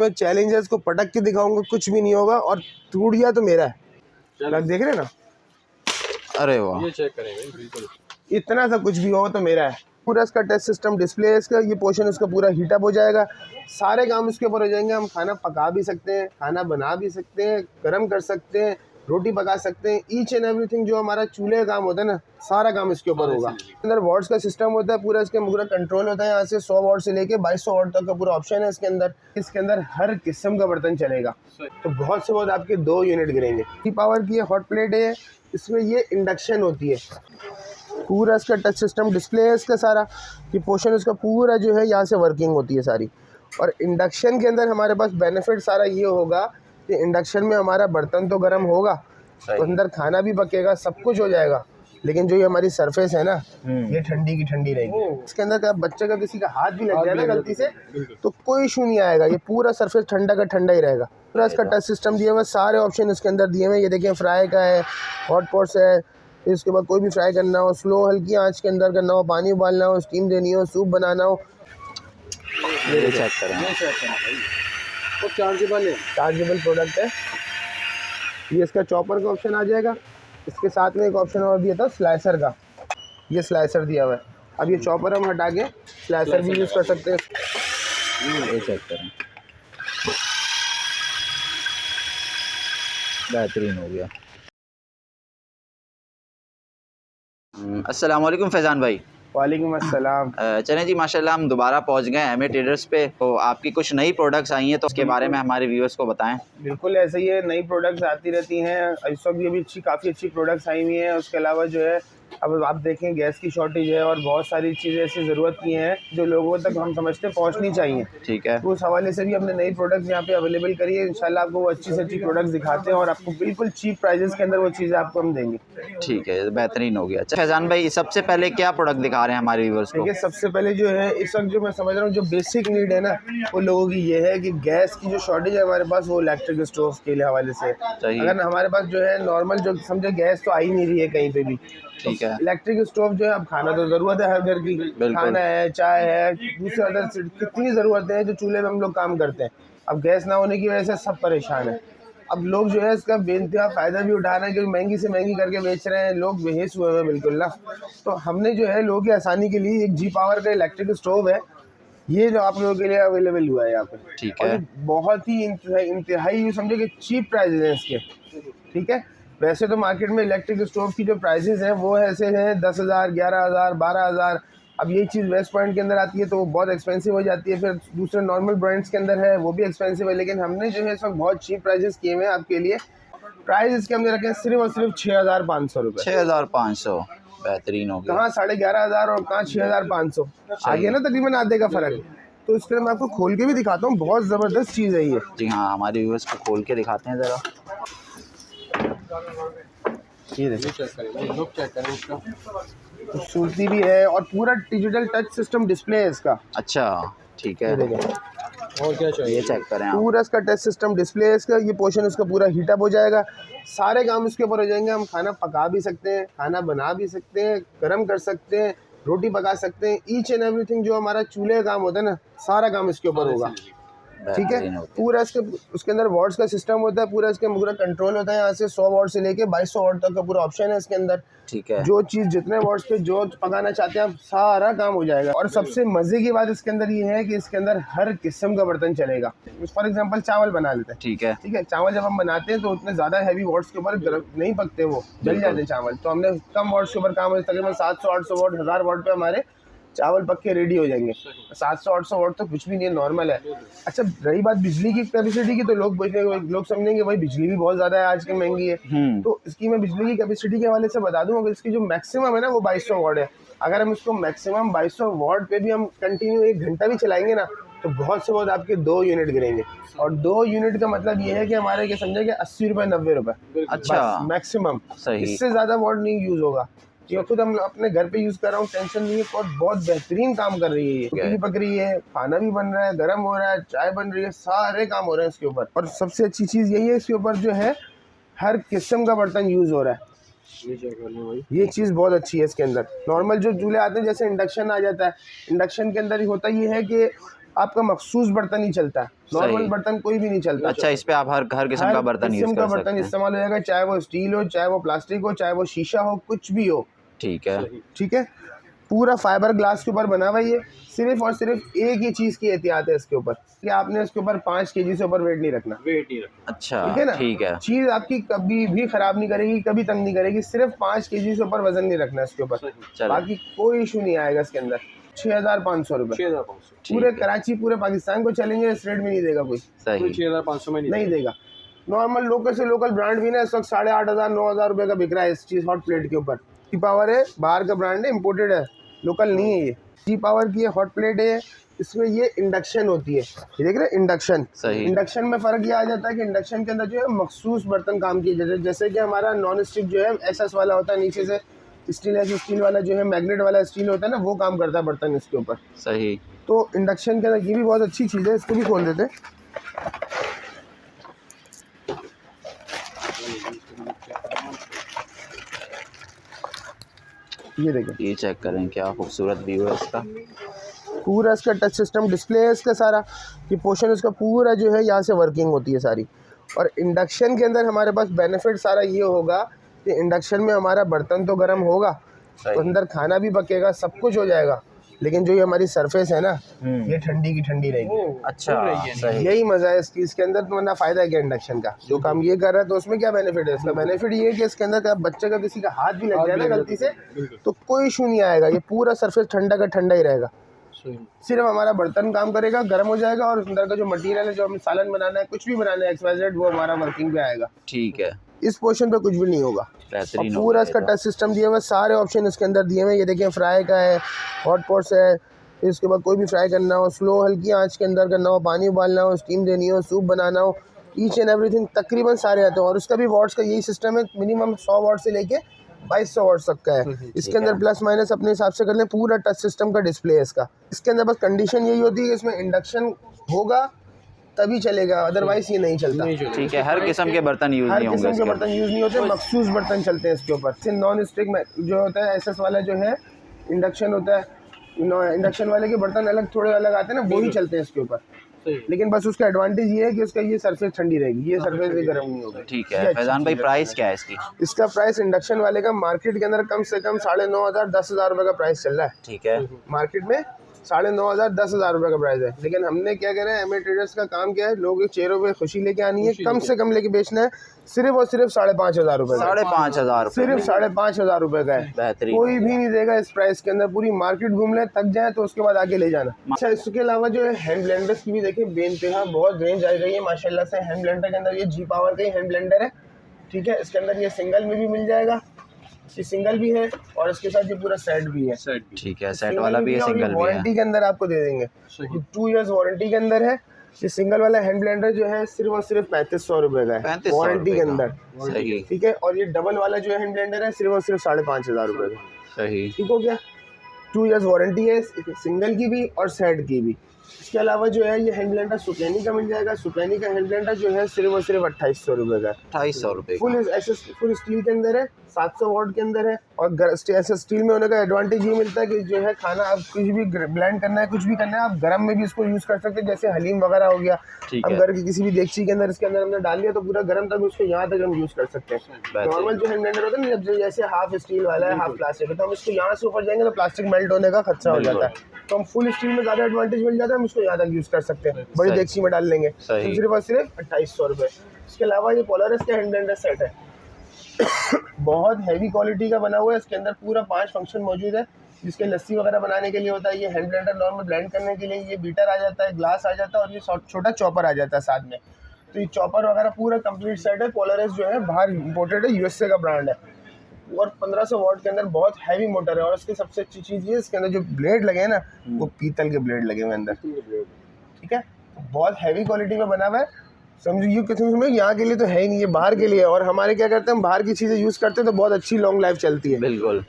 मैं चैलेंजर्स को पटक के दिखाऊंगा, कुछ भी नहीं होगा। और टूट गया तो मेरा है, लग देख रहे ना। अरे वाह, ये चेक करेंगे बिल्कुल, इतना सा कुछ भी होगा तो मेरा है। पूरा इसका टच सिस्टम डिस्प्ले, इसका ये पोर्शन इसका पूरा हीटअप हो जाएगा, सारे काम इसके ऊपर हो जाएंगे। हम खाना पका भी सकते हैं, खाना बना भी सकते हैं, गर्म कर सकते हैं, रोटी पका सकते हैं। ईच एंड एवरीथिंग जो हमारा चूल्हे का काम होता है ना, सारा काम इसके ऊपर होगा। अंदर वॉट्स का सिस्टम होता है पूरा, इसके पूरा कंट्रोल होता है। यहाँ से 100 वॉट से लेके 2200 वॉट तक का पूरा ऑप्शन है इसके अंदर। इसके अंदर हर किस्म का बर्तन चलेगा। तो बहुत से बहुत आपके 2 यूनिट गिरेंगे। की पावर की हॉट प्लेट है, इसमें ये इंडक्शन होती है। पूरा इसका टच सिस्टम डिस्प्ले है इसका सारा। ये पोर्शन इसका पूरा जो है यहाँ से वर्किंग होती है सारी। और इंडक्शन के अंदर हमारे पास बेनिफिट सारा ये होगा कि इंडक्शन में हमारा बर्तन तो गर्म होगा, तो अंदर खाना भी पकेगा, सब कुछ हो जाएगा, लेकिन जो ये हमारी सरफेस है ना, ये ठंडी की ठंडी रहेगी। इसके अंदर का बच्चे का किसी का हाथ भी लग जाए ना गलती से, तो कोई इशू नहीं आएगा। ये पूरा सरफेस ठंडा का ठंडा ही रहेगा। पूरा इसका टच सिस्टम दिया हुआ, सारे ऑप्शन इसके अंदर दिए हुए। ये देखिए, फ्राई का है, हॉट पॉट्स है, इसके बाद कोई भी फ्राई करना हो, स्लो हल्की आंच के अंदर करना हो, पानी उबालना हो, स्टीम देनी हो, सूप बनाना हो। ये चेक करें, वो चार्जेबल प्रोडक्ट है। ये इसका चॉपर का ऑप्शन आ जाएगा। इसके साथ में एक ऑप्शन और दिया था स्लाइसर का, ये स्लाइसर दिया हुआ है। अब ये चॉपर हम हटा के स्लाइसर भी यूज़ कर सकते हैं। ये चेक करें, बेहतरीन हो गया। अस्सलाम वालेकुम फैज़ान भाई। वालेकुम अस्सलाम। चलें जी, माशाल्लाह हम दोबारा पहुंच गए एमए ट्रेडर्स पे। तो आपकी कुछ नई प्रोडक्ट्स आई हैं, तो उसके बारे में हमारे व्यूअर्स को बताएं। बिल्कुल ऐसे ही है, नई प्रोडक्ट्स आती रहती हैं। इस वक्त ये भी काफ़ी अच्छी प्रोडक्ट्स आई हुई हैं। उसके अलावा जो है, अब आप देखें गैस की शॉर्टेज है और बहुत सारी चीज़ें ऐसी ज़रूरत की हैं जो लोगों तक हम समझते हैं पहुंचनी चाहिए। ठीक है, तो उस हवाले से भी हमने नई प्रोडक्ट्स यहाँ पे अवेलेबल करी है। इंशाल्लाह आपको वो अच्छी से अच्छी प्रोडक्ट्स दिखाते हैं और आपको बिल्कुल चीप प्राइजेस के अंदर वो चीज़ें आपको हम देंगे। ठीक है, बेहतरीन हो गया। अच्छा फैज़ान भाई, सबसे पहले क्या प्रोडक्ट दिखा रहे हैं हमारे व्यूअर्स को? देखिए, सबसे पहले जो है इस वक्त जो मैं समझ रहा हूँ जो बेसिक नीड है ना, वो लोगों की ये है कि गैस की जो शॉर्टेज है हमारे पास, वो इलेक्ट्रिक स्टोव के हवाले से। अगर हमारे पास जो है नॉर्मल जो समझे गैस तो आ ही नहीं रही है कहीं पे भी। ठीक है, इलेक्ट्रिक स्टोव जो है, अब खाना तो ज़रूरत है हर घर की, खाना है, चाय है, दूसरे अदर कितनी ज़रूरतें हैं जो चूल्हे में हम लोग काम करते हैं। अब गैस ना होने की वजह से सब परेशान है। अब लोग जो है इसका बेइंतहा फ़ायदा भी उठा रहे हैं, क्योंकि महंगी से महंगी करके बेच रहे हैं। लोग बेहिस हुए हैं बिल्कुल ना। तो हमने जो है लोगों की आसानी के लिए एक जी पावर का इलेक्ट्रिक स्टोव है, ये जो आप लोगों के लिए अवेलेबल हुआ है यहाँ पे। ठीक है, बहुत ही इंतहाई समझे कि चीप प्राइजेज हैं इसके। ठीक है, वैसे तो मार्केट में इलेक्ट्रिक स्टोव की जो प्राइसेस हैं वो ऐसे हैं 10,000, 11,000, 12,000। अब ये चीज़ वेस्ट पॉइंट के अंदर आती है तो वो बहुत एक्सपेंसिव हो जाती है। फिर दूसरे नॉर्मल ब्रांड्स के अंदर है, वो भी एक्सपेंसिव है। लेकिन हमने जो है इस वक्त बहुत चीप प्राइजेस किए हुए हैं आपके लिए। प्राइस इसके हमने रखे हैं सिर्फ और सिर्फ 6,500 रुपये। 6,500, बेहतरीन हो गया। कहाँ 11,500 और कहाँ 6,500, आगे ना तकरीबन आधे का फ़र्क। तो इसके लिए मैं आपको खोल के भी दिखाता हूँ, बहुत ज़बरदस्त चीज़ है ये। जी हाँ, हमारे व्यूअर्स को खोल के दिखाते हैं ज़रा। ये देखिए, चेक करें इसका, खूबसूरती भी है और पूरा डिजिटल टच सिस्टम डिस्प्ले है इसका। अच्छा, ठीक है, और क्या चाहिए, ये चेक करें आप। पूरा इसका टच सिस्टम डिस्प्ले है इसका। ये पोर्शन इसका पूरा हीटअप हो जाएगा, सारे काम इसके ऊपर हो जाएंगे। हम खाना पका भी सकते हैं, खाना बना भी सकते हैं, गर्म कर सकते हैं, रोटी पका सकते हैं। ईच एंड एवरीथिंग जो हमारा चूल्हे का काम होता है ना, सारा काम इसके ऊपर होगा। ठीक है, पूरा उसके अंदर वॉट्स का सिस्टम होता है, पूरा इसके पूरा कंट्रोल होता है। यहाँ से 100 वॉट से लेके 2200 वॉट तक का पूरा ऑप्शन है इसके अंदर। ठीक है, जो चीज़ जितने वॉट्स पे जो पकाना चाहते हैं आप, सारा काम हो जाएगा। और सबसे मज़े की बात इसके अंदर ये है कि इसके अंदर हर किस्म का बर्तन चलेगा। फॉर एग्जांपल चावल बना लेते हैं। ठीक है, ठीक है, चावल जब हम बनाते हैं तो उतने ज़्यादा हैवी वॉट्स के ऊपर नहीं पकते, वो जल जाते हैं चावल। तो हमने कम वॉट्स के ऊपर काम है, तकरीबन 700-800 वॉट, 1000 वॉट पे हमारे चावल पक के रेडी हो जाएंगे। 700-800 वॉट तो कुछ भी नहीं है, नॉर्मल है। अच्छा, रही बात बिजली की कैपेसिटी की, तो लोग समझेंगे भाई बिजली भी बहुत ज़्यादा है आजकल, महंगी है। तो इसकी मैं बिजली की कैपेसिटी के हवाले से बता दूँ, अगर इसकी जो मैक्सिमम है ना वो 2200 वॉट है। अगर हम इसको मैक्सिमम 2200 वॉट पे भी हम कंटिन्यू 1 घंटा भी चलाएंगे ना, तो बहुत से बहुत आपके 2 यूनिट गिरेंगे। और 2 यूनिट का मतलब ये है कि हमारे क्या समझे कि 80 रुपये 90 रुपये, अच्छा, मैक्सिमम। सही, इससे ज़्यादा वॉट नहीं यूज़ होगा। ये खुद हम अपने घर पे यूज़ कर रहा हूँ, टेंशन नहीं है। और बहुत बेहतरीन काम कर रही है, रोटी भी पक रही है, खाना भी बन रहा है, गर्म हो रहा है, चाय बन रही है, सारे काम हो रहे हैं इसके ऊपर। और सबसे अच्छी चीज़ यही है, इसके ऊपर जो है हर किस्म का बर्तन यूज़ हो रहा है। ये चीज़ बहुत अच्छी है इसके अंदर। नॉर्मल जो चूल्हे आते हैं, जैसे इंडक्शन आ जाता है, इंडक्शन के अंदर ही होता ये है कि आपका मखसूस बर्तन ही चलता है, नॉर्मल बर्तन कोई भी नहीं चलता। अच्छा, इस पे आप हर किस्म का बर्तन यूज कर सकते हैं। इस्तेमाल हो जाएगा, चाहे वो स्टील हो, चाहे वो प्लास्टिक हो, चाहे वो शीशा हो, कुछ भी हो। ठीक है, ठीक है, पूरा फाइबर ग्लास के ऊपर बना हुआ ये। सिर्फ और सिर्फ एक ही चीज़ की एहतियात है इसके ऊपर कि आपने इसके ऊपर 5 kg से ऊपर वेट नहीं रखना। अच्छा, ठीक है ना, ठीक है। चीज़ आपकी कभी भी खराब नहीं करेगी, कभी तंग नहीं करेगी। सिर्फ 5 kg से ऊपर वजन नहीं रखना इसके ऊपर, बाकी कोई इशू नहीं आएगा इसके अंदर। 6,500 रुपये पूरे कराची, पूरे पाकिस्तान को चैलेंज है, इस रेट में नहीं देगा कोई। सही, 6,500 में नहीं देगा। नॉर्मल लोकल से लोकल ब्रांड भी ना इस वक्त 8,500 9,000 रुपये का बिक रहा है इस चीज़ हॉट प्लेट के ऊपर। जी पावर है, बाहर का ब्रांड है, इम्पोर्टेड है, लोकल नहीं है ये। जी पावर की हॉट प्लेट है, इसमें ये इंडक्शन होती है, ये देख रहे हैं इंडक्शन। सही। इंडक्शन में फ़र्क ये आ जाता है कि इंडक्शन के अंदर जो है मखसूस बर्तन काम किए जाते हैं। जैसे कि हमारा नॉन स्टिक जो है SS वाला होता है, नीचे से स्टील वाला जो है मैग्नेट वाला स्टील होता है ना, वो काम करता है बर्तन इसके ऊपर। सही। तो इंडक्शन के अंदर ये भी बहुत अच्छी चीज़ है, इसको भी खोल देते हैं। ये देखें, ये चेक करें, क्या खूबसूरत व्यू है इसका। पूरा इसका टच सिस्टम डिस्प्ले है इसका सारा, ये पोर्शन इसका पूरा जो है यहाँ से वर्किंग होती है सारी। और इंडक्शन के अंदर हमारे पास बेनिफिट सारा ये होगा कि इंडक्शन में हमारा बर्तन तो गर्म होगा, तो अंदर खाना भी पकेगा, सब कुछ हो जाएगा, लेकिन जो ये हमारी सरफेस है ना, ये ठंडी की ठंडी रहेगी। अच्छा, सही। यही मज़ा है इसकी। इसके अंदर तो वरना फ़ायदा है क्या इंडक्शन का, जो काम ये कर रहा है तो उसमें क्या बेनिफिट है इसका? बेनिफिट ये है कि इसके अंदर का बच्चे का किसी का हाथ भी लग जाए ना गलती से, तो कोई इशू नहीं आएगा, ये पूरा सरफेस ठंडा का ठंडा ही रहेगा। सिर्फ हमारा बर्तन काम करेगा, गर्म हो जाएगा, और अंदर का जो मटेरियल है, जो हमें सालन बनाना है, कुछ भी बनाना है XYZ, वो हमारा वर्किंग पे आएगा। ठीक है, इस पोर्शन पे कुछ भी नहीं होगा। बेहतरीन। पूरा इसका टच सिस्टम दिया हुआ है, सारे ऑप्शन इसके अंदर दिए हुए हैं। ये देखिए, फ्राई का है, हॉट पॉट्स है, इसके बाद कोई भी फ्राई करना हो, स्लो हल्की आंच के अंदर करना हो, पानी उबालना हो, स्टीम देनी हो, सूप बनाना हो, ईच एंड एवरीथिंग तकरीबन सारे आते हैं। और उसका भी वॉट्स का यही सिस्टम है, मिनिमम 100 वाट से लेके 2200 वाट तक का है। इसके अंदर प्लस माइनस अपने हिसाब से कर लें। पूरा टच सिस्टम का डिस्प्ले है इसका। इसके अंदर बस कंडीशन यही होती है कि इसमें इंडक्शन होगा तभी चलेगा, अदरवाइज ये नहीं चलता। ठीक है, हर किस्म के बर्तन यूज नहीं होंगे, हर किस्म के बर्तन यूज़ नहीं होते, मखसूस बर्तन चलते हैं इसके ऊपर। नॉन स्टिक में जो होता है SS वाला जो है इंडक्शन होता है, इंडक्शन वाले के बर्तन अलग थोड़े अलग आते हैं ना, वो ही चलते हैं इसके ऊपर। लेकिन बस उसका एडवांटेज ये है कि उसका ये सरफेस ठंडी रहेगी, ये सरफेस भी गर्म नहीं होगी। ठीक है। फैजान भाई, प्राइस क्या है इसकी? इसका प्राइस इंडक्शन वाले का मार्केट के अंदर कम से कम 9,500 10,000 रुपये का प्राइस चल रहा है। ठीक है, मार्केट में 9,500 10,000 रुपये का प्राइस है। लेकिन हमने क्या कह रहे हैं, MA ट्रेडर्स का काम क्या है, लोगों के चेहरों पे खुशी लेके आनी है, कम से कम लेके बेचना है। सिर्फ और सिर्फ 5,500 रुपये, 5,500 सिर्फ 5,500 रुपये का है। बेहतरीन। कोई भी नहीं देगा इस प्राइस के अंदर। पूरी मार्केट घूम ले, थक जाए तो उसके बाद आगे ले जाना। अच्छा, इसके अलावा जो है हैंड ब्लेंडर्स की भी देखिए बेनतहा बहुत रेंज आ गई है माशाल्लाह से। हैंड ब्लेंडर के अंदर ये जी पावर का ही हैंड ब्लेंडर है। ठीक है, इसके अंदर ये सिंगल में भी मिल जाएगा, ये सिंगल भी है, और इसके साथ ये पूरा सेट भी है। ठीक है, सेट वाला भी है, सिंगल भी है। वारंटी के अंदर आपको दे देंगे, 2 इयर्स वारंटी के अंदर है। ये सिंगल वाला हैंड ब्लेंडर जो है सिर्फ और सिर्फ 3,500 रुपये का है, 3,500 वारंटी के अंदर। सही। ठीक है, और ये डबल वाला जो हैंड ब्लेंडर है सिर्फ और सिर्फ 5,500 रुपये का। सही। ठीक हो गया, 2 इयर्स वारंटी है सिंगल की भी और सेट की भी। इसके अलावा जो है ये हैंड ब्लेंडर सुकैनी का मिल जाएगा। सुकैनी का हैंड ब्लेंडर जो है सिर्फ और सिर्फ 2,800 रुपये का। 2,800 रुपये। फुल स्टील के अंदर है, 700 वाट के अंदर है। और ऐसे स्टील में होने का एडवांटेज ये मिलता है कि जो है खाना आप कुछ भी ब्लेंड करना है, कुछ भी करना है, आप गर्म में भी इसको यूज़ कर सकते हैं। जैसे हलीम वगैरह हो गया, हम घर की किसी भी देगची के अंदर इसके अंदर हमने डाल दिया तो पूरा गर्म तक उसको यहाँ तक हम यूज़ कर सकते हैं। नॉर्मल जो हैंड ब्लेंडर होता है ना, जब जैसे हाफ स्टील वाला है हाफ प्लास्टिक है, तो हम इसको यहाँ से ऊपर जाएंगे तो प्लास्टिक मेल्ट होने का खतरा हो जाता है। तो हम फुल स्टील में ज़्यादा एडवांटेज मिल जाता है, हम इसको यहाँ तक यूज़ कर सकते हैं। बड़ी देगची में डाल लेंगे तो सिर्फ और सिर्फ 2,800 रुपये। इसके अलावा ये पोलारिस का हैंड ब्लेंडर सेट है, बहुत हैवी क्वालिटी का बना हुआ है। इसके अंदर पूरा 5 फंक्शन मौजूद है, जिसके लस्सी वगैरह बनाने के लिए होता है। ये हैंड ब्लेंडर नॉर्मल ब्लेंड करने के लिए, ये बीटर आ जाता है, ग्लास आ जाता है, और ये छोटा चॉपर आ जाता है साथ में। तो ये चॉपर वगैरह पूरा कंप्लीट सेट है। पोलारिस जो है बाहर इंपोर्टेड है, USA का ब्रांड है, और 1500 वाट के अंदर बहुत हैवी मोटर है। और इसकी सबसे अच्छी चीज़ ये, इसके अंदर जो ब्लेड लगे हैं ना, वो पीतल के ब्लेड लगे हुए अंदर। ठीक है, बहुत हैवी क्वालिटी में बना हुआ है। समझो ये किस्म में यहाँ के लिए तो है ही नहीं, ये बाहर के लिए है। और हमारे क्या करते हैं, हम बाहर की चीज़ें यूज़ करते हैं तो बहुत अच्छी लॉन्ग लाइफ चलती है। बिल्कुल।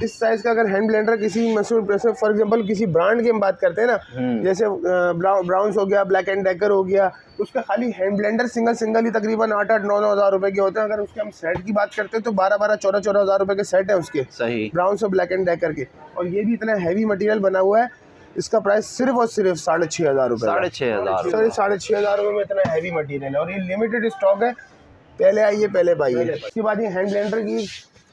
इस साइज़ का अगर हैंड ब्लेंडर किसी मशहूर, फॉर एग्जांपल किसी ब्रांड की हम बात करते हैं ना, जैसे ब्राउन्स हो गया, ब्लैक एंड डेकर हो गया, उसका खाली हैंड ब्लेंडर सिंगल ही तकरीबन 8-9 हज़ार रुपये के होते हैं। अगर उसके हम सेट की बात करते हैं तो 12-14 हज़ार रुपये के सेट है उसके। सही। ब्राउन्स और ब्लैक एंड डेकर के। और ये भी इतना हैवी मटेरियल बना हुआ है इसका प्राइस सिर्फ और सिर्फ 6,500 रुपये। 6,500। 6,500 रुपये में इतना हैवी मटेरियल है और ये लिमिटेड स्टॉक है, पहले आइए पहले पाइए। इसके बाद ये हैंड ब्लेंडर की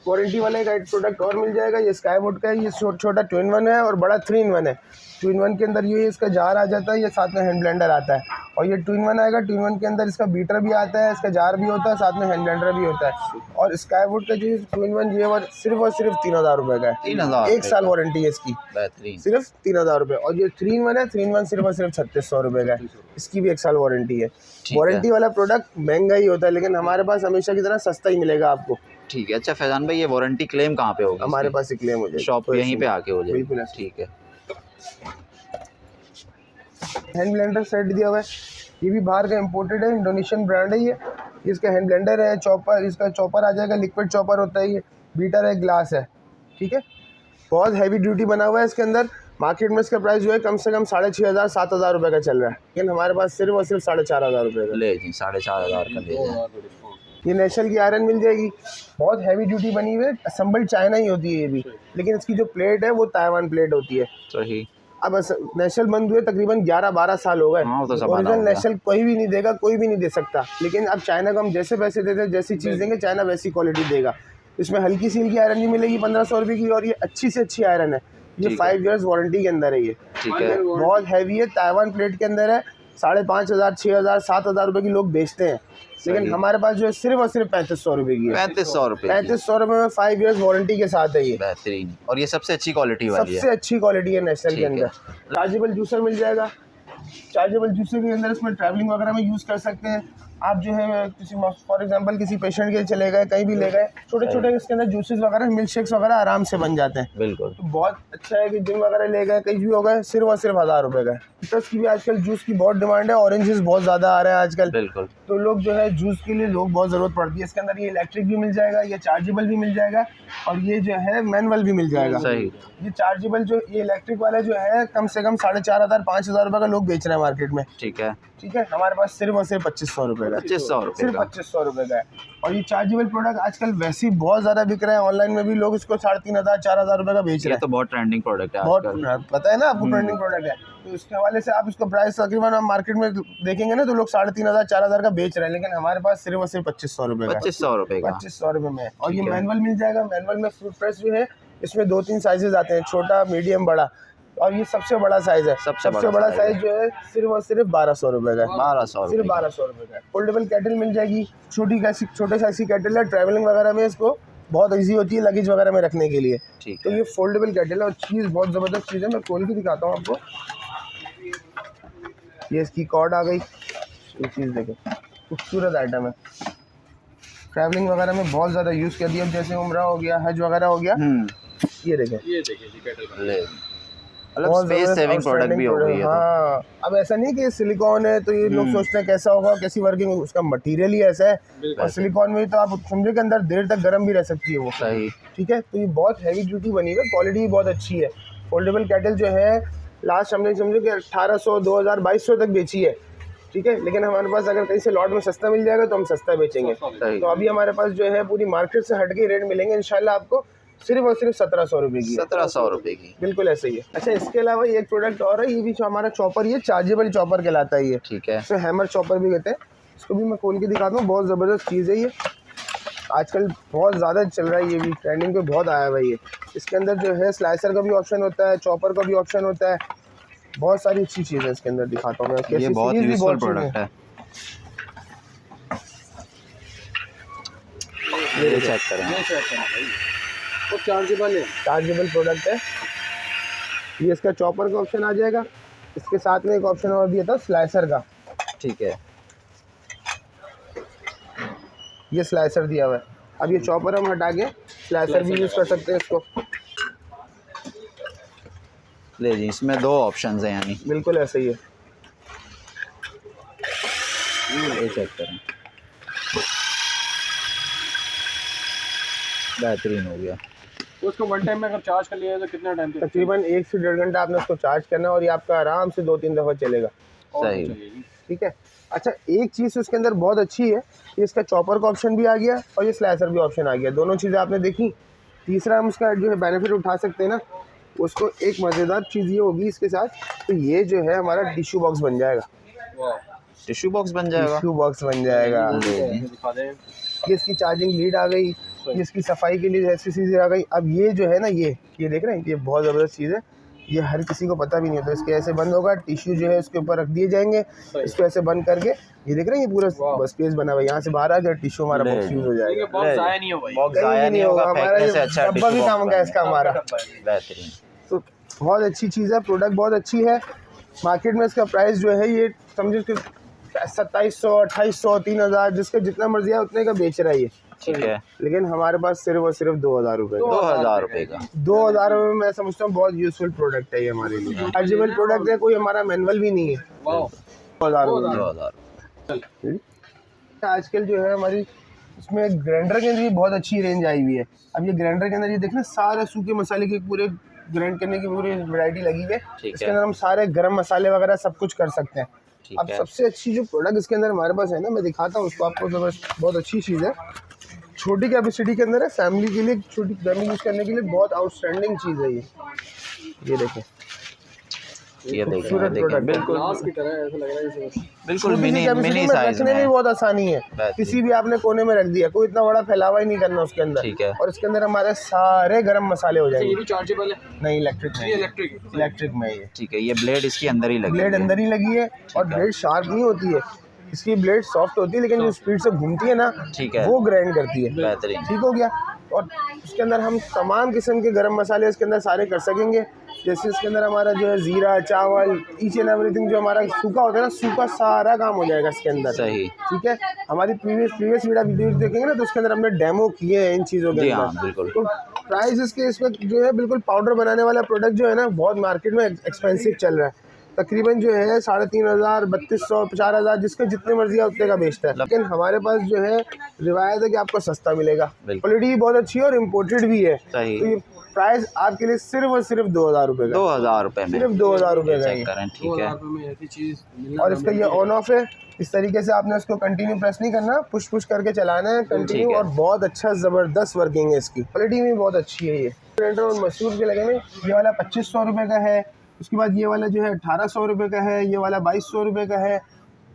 वारंटी वाला एक प्रोडक्ट और मिल जाएगा। ये स्काईवुड का है, ये छोटा 2-in-1 है और बड़ा 3-in-1 है। 2-in-1 के अंदर ये इसका जार आ जाता है, ये साथ में हैंड ब्लेंडर आता है। और ये 2-in-1 आएगा, 2-in-1 के अंदर इसका बीटर भी आता है, इसका जार भी होता है, साथ में हैंड ब्लेंडर भी होता है। और स्काईवुड का जो 2-in-1 ये और सिर्फ 3,000 रुपये का है। 3,000 1 साल वारंटी है इसकी, बेहतरीन। सिर्फ 3,000 रुपये। और ये 3-in-1 है, 3-in-1 सिर्फ और सिर्फ 3,600 रुपये का है। इसकी भी 1 साल वारंटी है। वारंटी वाला प्रोडक्ट महंगा ही होता है, लेकिन हमारे पास हमेशा की तरह सस्ता ही मिलेगा आपको। ठीक है। अच्छा फैजान भाई, ये वारंटी क्लेम कहाँ पे होगी? हमारे पास ही क्लेम हो जाएगी, शॉप यहीं पे आके हो जाएगी। बिल्कुल ठीक है। हैंड ब्लेंडर सेट दिया हुआ है, ये भी बाहर का इंपोर्टेड है, इंडोनेशियन ब्रांड है ये। इसका हैंड ब्लेंडर है, चॉपर, इसका चॉपर आ जाएगा, लिक्विड चॉपर होता है ये, बीटर है, ग्लास है। ठीक है, बहुत हैवी ड्यूटी बना हुआ है इसके अंदर। मार्केट में इसका प्राइस जो है कम से कम 6,500-7,000 रुपये का चल रहा है, लेकिन हमारे पास सिर्फ और सिर्फ 4,500 रुपये का। ले जी, 4,500 का ले जाए। ये नेशनल की आयरन मिल जाएगी, बहुत हैवी ड्यूटी बनी हुई है, असम्बल्ड चाइना ही होती है ये भी, लेकिन इसकी जो प्लेट है वो ताइवान प्लेट होती है। सही। अब नेशनल बंद हुए तकरीबन 11-12 साल हो गए। हाँ, तो ओरिजिनल नेशनल कोई भी नहीं देगा, कोई भी नहीं दे सकता, लेकिन अब चाइना को हम जैसे पैसे देते हैं, जैसी चीज़ देंगे चाइना वैसी क्वालिटी देगा। इसमें हल्की सील की आयरन भी मिलेगी 1,500 रुपये की, और ये अच्छी से अच्छी आयरन है, ये 5 इयर्स वारंटी के अंदर है ये। ठीक है। बहुत हैवी है, ताइवान प्लेट के अंदर है, 5,500, 6,000, 7,000 रुपये की लोग बेचते हैं, लेकिन हमारे पास जो है सिर्फ और सिर्फ 3,500 रुपये की है। 3,500 रुपये। 3,500 रुपये में 5 इयर्स वारंटी के साथ है ये। बेहतरीन। और ये सबसे अच्छी क्वालिटी वाली है। सबसे अच्छी क्वालिटी है नेशनल के अंदर। चार्जेबल जूसर मिल जाएगा, चार्जेबल जूसर के अंदर इसमें ट्रैवलिंग वगैरह में यूज़ कर सकते हैं आप। जो है किसी फॉर एग्जांपल किसी पेशेंट के चले गए, कहीं भी ले गए, छोटे छोटे इसके अंदर जूसेस वगैरह, मिल्क शेक्स वगैरह आराम से बन जाते हैं। बिल्कुल। तो बहुत अच्छा है कि जिम वगैरह ले गए, कहीं भी हो गए, सिर्फ और सिर्फ 1,000 रुपये का है। सिट्रस की भी आजकल जूस की बहुत डिमांड है, ऑरेंजेस बहुत ज़्यादा आ रहे हैं आजकल। बिल्कुल। तो लोग जो है जूस के लिए लोग बहुत ज़रूरत पड़ती है। इसके अंदर ये इलेक्ट्रिक भी मिल जाएगा, ये चार्जेबल भी मिल जाएगा, और ये जो है मैनुअल भी मिल जाएगा। सही। ये चार्जेबल जो ये इलेक्ट्रिक वाला जो है कम से कम 4,500-5,000 रुपये का लोग बेच रहे हैं मार्केट में। ठीक है। ठीक है, हमारे पास सिर्फ और सिर्फ 2,500 रुपये का, 2,500 रुपये सिर्फ 2,500 रुपये का है। और ये चार्जेबल प्रोडक्ट आजकल वैसे ही बहुत ज़्यादा बिक रहे हैं, ऑनलाइन में भी लोग इसको 3,500-4,000 रुपये का बेच रहे ये हैं। तो बहुत ट्रेंडिंग प्रोडक्ट है बहुत आजकल। पता है ना आपको, ट्रेंडिंग प्रोडक्ट है, तो उसके हवाले से आप इसको प्राइस तकरीबन आप मार्केट में देखेंगे ना तो लोग 3,500-4,000 का बेच रहे हैं, लेकिन हमारे पास सिर्फ और सिर्फ 2,500 रुपये का, 2,500 रुपये का। 2,500 रुपये में। और ये मैनुअल मिल जाएगा। मैनुअल में फ्रूट प्रेस जो है इसमें 2-3 साइजेस आते हैं, छोटा, मीडियम, बड़ा, और ये सबसे बड़ा साइज है। सबसे बड़ा साइज जो है सिर्फ और सिर्फ 1,200 रुपये का है। 1,200 सिर्फ 1,200 रुपये का है। फोल्डेबल केटल मिल जाएगी, छोटे साइज की केटल है, ट्रैवलिंग वगैरह में इसको बहुत ईजी होती है लगेज वगैरह में रखने के लिए। ठीक तो है। ये फोल्डेबल केटल है और चीज़ बहुत ज़बरदस्त चीज़ है, मैं खोल के दिखाता हूँ आपको। ये इसकी कॉर्ड आ गई, ये चीज़ देखो, खूबसूरत आइटम है, ट्रैवलिंग वगैरह में बहुत ज़्यादा यूज़ कर दिया, जैसे उम्रा हो गया, हज वगैरह हो गया। ये देखें, मतलब स्पेस सेविंग प्रोडक्ट भी हो गई है। हाँ, अब ऐसा नहीं कि सिलिकॉन है तो ये लोग सोचते हैं कैसा होगा, कैसी वर्किंग, उसका मटेरियल ही ऐसा है। और सिलिकॉन में तो आप समझो कि अंदर देर तक गर्म भी रह सकती है वो। सही। ठीक है, तो ये बहुत हैवी ड्यूटी बनी हुई है, क्वालिटी भी बहुत अच्छी है। फोल्डेबल केटल जो है लास्ट हमने समझो कि 1,800, 2,000, 2,200 तक बेची है। ठीक है, लेकिन हमारे पास अगर कहीं से लॉट में सस्ता मिल जाएगा तो हम सस्ता बेचेंगे। तो अभी हमारे पास जो है पूरी मार्केट से हट के रेट मिलेंगे इंशाल्लाह आपको, सिर्फ और सिर्फ 1,700 रुपये की। 1,700 रुपये की, बिल्कुल ऐसे ही है। अच्छा, इसके अलावा ये एक प्रोडक्ट और है, ये भी जो हमारा चॉपर, ये चार्जेबल चॉपर कहलाता है ये। ठीक है। इसको हैमर चॉपर भी कहते हैं। इसको भी मैं खोल के दिखाता हूँ, बहुत ज़बरदस्त चीज़ है ये, आजकल बहुत ज़्यादा चल रहा है, ये भी ट्रेंडिंग पे बहुत आया है ये। इसके अंदर जो है स्लाइसर का भी ऑप्शन होता है, चॉपर का भी ऑप्शन होता है, बहुत सारी अच्छी चीज़ें इसके अंदर दिखाता हूँ मैं। ये बहुत यूजफुल प्रोडक्ट है, ये चेक करें। वो चार्जेबल है, चार्जेबल प्रोडक्ट है ये। इसका चॉपर का ऑप्शन आ जाएगा, इसके साथ में एक ऑप्शन और दिया था स्लाइसर का। ठीक है, ये स्लाइसर दिया हुआ है। अब ये चॉपर हम हटा के स्लाइसर भी यूज़ कर सकते हैं इसको। ले जी, इसमें 2 ऑप्शंस हैं यानी। बिल्कुल ऐसा ही है, ये चेक करें, बेहतरीन हो गया। उसको वन टाइम में अगर चार्ज कर लिया तो कितना टाइम तकरीबन 1 से 1.5 घंटा आपने उसको चार्ज करना है और ये आपका आराम से 2-3 दफ़ा चलेगा। सही। ठीक है। अच्छा, एक चीज़ उसके अंदर बहुत अच्छी है, ये इसका चॉपर का ऑप्शन भी आ गया और ये स्लाइसर भी ऑप्शन आ गया, दोनों चीज़ें आपने देखी। तीसरा हम उसका जो है बेनिफिट उठा सकते हैं ना, उसको एक मज़ेदार चीज़ ये होगी इसके साथ, तो ये जो है हमारा टिश्यू बॉक्स बन जाएगा। टिश्यू बॉक्स बन जाएगा। टिश्यू बॉक्स बन जाएगा। दिखा दें। ये इसकी चार्जिंग लीड आ गई, ये इसकी सफाई के लिए ऐसी चीज़ें आ गई। अब ये जो है ना, ये देख रहे हैं, ये बहुत ज़बरदस्त चीज़ है, ये हर किसी को पता भी नहीं होता। इसके ऐसे बंद होगा, टिश्यू जो है उसके ऊपर रख दिए जाएंगे, इसको ऐसे बंद करके, ये देख रहे हैं, ये पूरा स्पेस बना हुआ है, यहाँ से बाहर आ जाए टिश्यू हमारा बॉक्स यूज हो जाएगा। बॉक्स ज़ाया नहीं होगा, बॉक्स ज़ाया नहीं होगा, हमारा फेंकने से अच्छा डब्बा भी काम का इसका हमारा। बेहतरीन। तो बहुत अच्छी चीज़ है, प्रोडक्ट बहुत अच्छी है। मार्केट में इसका प्राइस जो है ये समझो कि 2700, 2800, 3000, जिसका जितना मर्जी है उतने का बेच रहा है ये। ठीक है। लेकिन हमारे पास सिर्फ और सिर्फ 2000 रुपये 2000 रुपये का। 2000 रुपये में मैं समझता हूँ बहुत यूजफुल प्रोडक्ट है ये हमारे लिए। चार्जेबल प्रोडक्ट है, कोई हमारा मैनुअल भी नहीं है। 2000 आजकल जो है हमारी इसमें ग्राइंडर के अंदर भी बहुत अच्छी रेंज आई हुई है। अब ये ग्राइंडर के अंदर ये देखना, सारे सूखे मसाले के पूरे ग्राइंड करने की पूरी वैरायटी लगी हुई है। इसके अंदर हम सारे गरम मसाले वगैरह सब कुछ कर सकते हैं। अब सबसे अच्छी जो प्रोडक्ट इसके अंदर हमारे पास है ना, मैं दिखाता हूँ उसको आपको। बहुत अच्छी चीज़ है, छोटी कैपेसिटी के अंदर है, फैमिली के लिए, छोटी फैमिली यूज़ करने के लिए बहुत आउटस्टैंडिंग चीज़ है ये देखें, ये खूबसूरत प्रोडक्ट बिल्कुल ग्लास की तरह ऐसा लग रहा है इसे। बिल्कुल मिनी साइज रखने में बहुत आसानी है, बेहतरीन। किसी भी आपने कोने में रख दिया, कोई इतना बड़ा फैलावा ही नहीं करना उसके अंदर। ठीक है। और इसके अंदर हमारे सारे गरम मसाले हो ये जाएंगे। भी चार्जेबल है? नहीं, इलेक्ट्रिक ये में, इलेक्ट्रिक में ये ठीक है। ये ब्लेड इसके अंदर ही लगी ब्लेड अंदर ही लगी है, और ब्लेड शार्प नहीं होती है, इसकी ब्लेड सॉफ्ट होती है, लेकिन जो स्पीड से घूमती है ना, ठीक है, वो ग्राइंड करती है। बेहतरीन। ठीक हो गया। और उसके अंदर हम तमाम किस्म के गरम मसाले इसके अंदर सारे कर सकेंगे। जैसे इसके अंदर हमारा जो है ज़ीरा, चावल, ईच एंड एवरीथिंग जो हमारा सूखा होता है ना, सूखा सारा काम हो जाएगा इसके अंदर। सही। ठीक है। हमारी प्रीवियस वीडियो देखेंगे ना, तो उसके अंदर हमने डेमो किए हैं इन चीज़ों के अंदर। बिल्कुल। तो प्राइस इसके इसमें जो है बिल्कुल पाउडर बनाने वाला प्रोडक्ट जो है ना, बहुत मार्केट में एक्सपेंसिव चल रहा है। तकरीबन जो है 3500, 3200, 4000, जिसके जितने मर्जी है उतने का बेचता है। लेकिन हमारे पास जो है रिवायत है कि आपको सस्ता मिलेगा, क्वालिटी भी बहुत अच्छी है और इम्पोर्टेड भी है। सही। तो ये प्राइस आपके लिए सिर्फ और सिर्फ 2000 रुपये का। 2000 रुपये में, सिर्फ 2000 रुपये का चेक करें। ठीक है। और इसका ये ऑन ऑफ है, इस तरीके से आपने इसको कंटिन्यू प्रेस नहीं करना, पुश पुश करके चलाना है कंटिन्यू। और बहुत अच्छा ज़बरदस्त वर्किंग है इसकी, क्वालिटी भी बहुत अच्छी है। ये ग्राइंडर और मशरूम के लगेंगे। ये वाला 2500 रुपये का है, उसके बाद ये वाला जो है 1800 रुपये का है, ये वाला 2200 रुपये का है,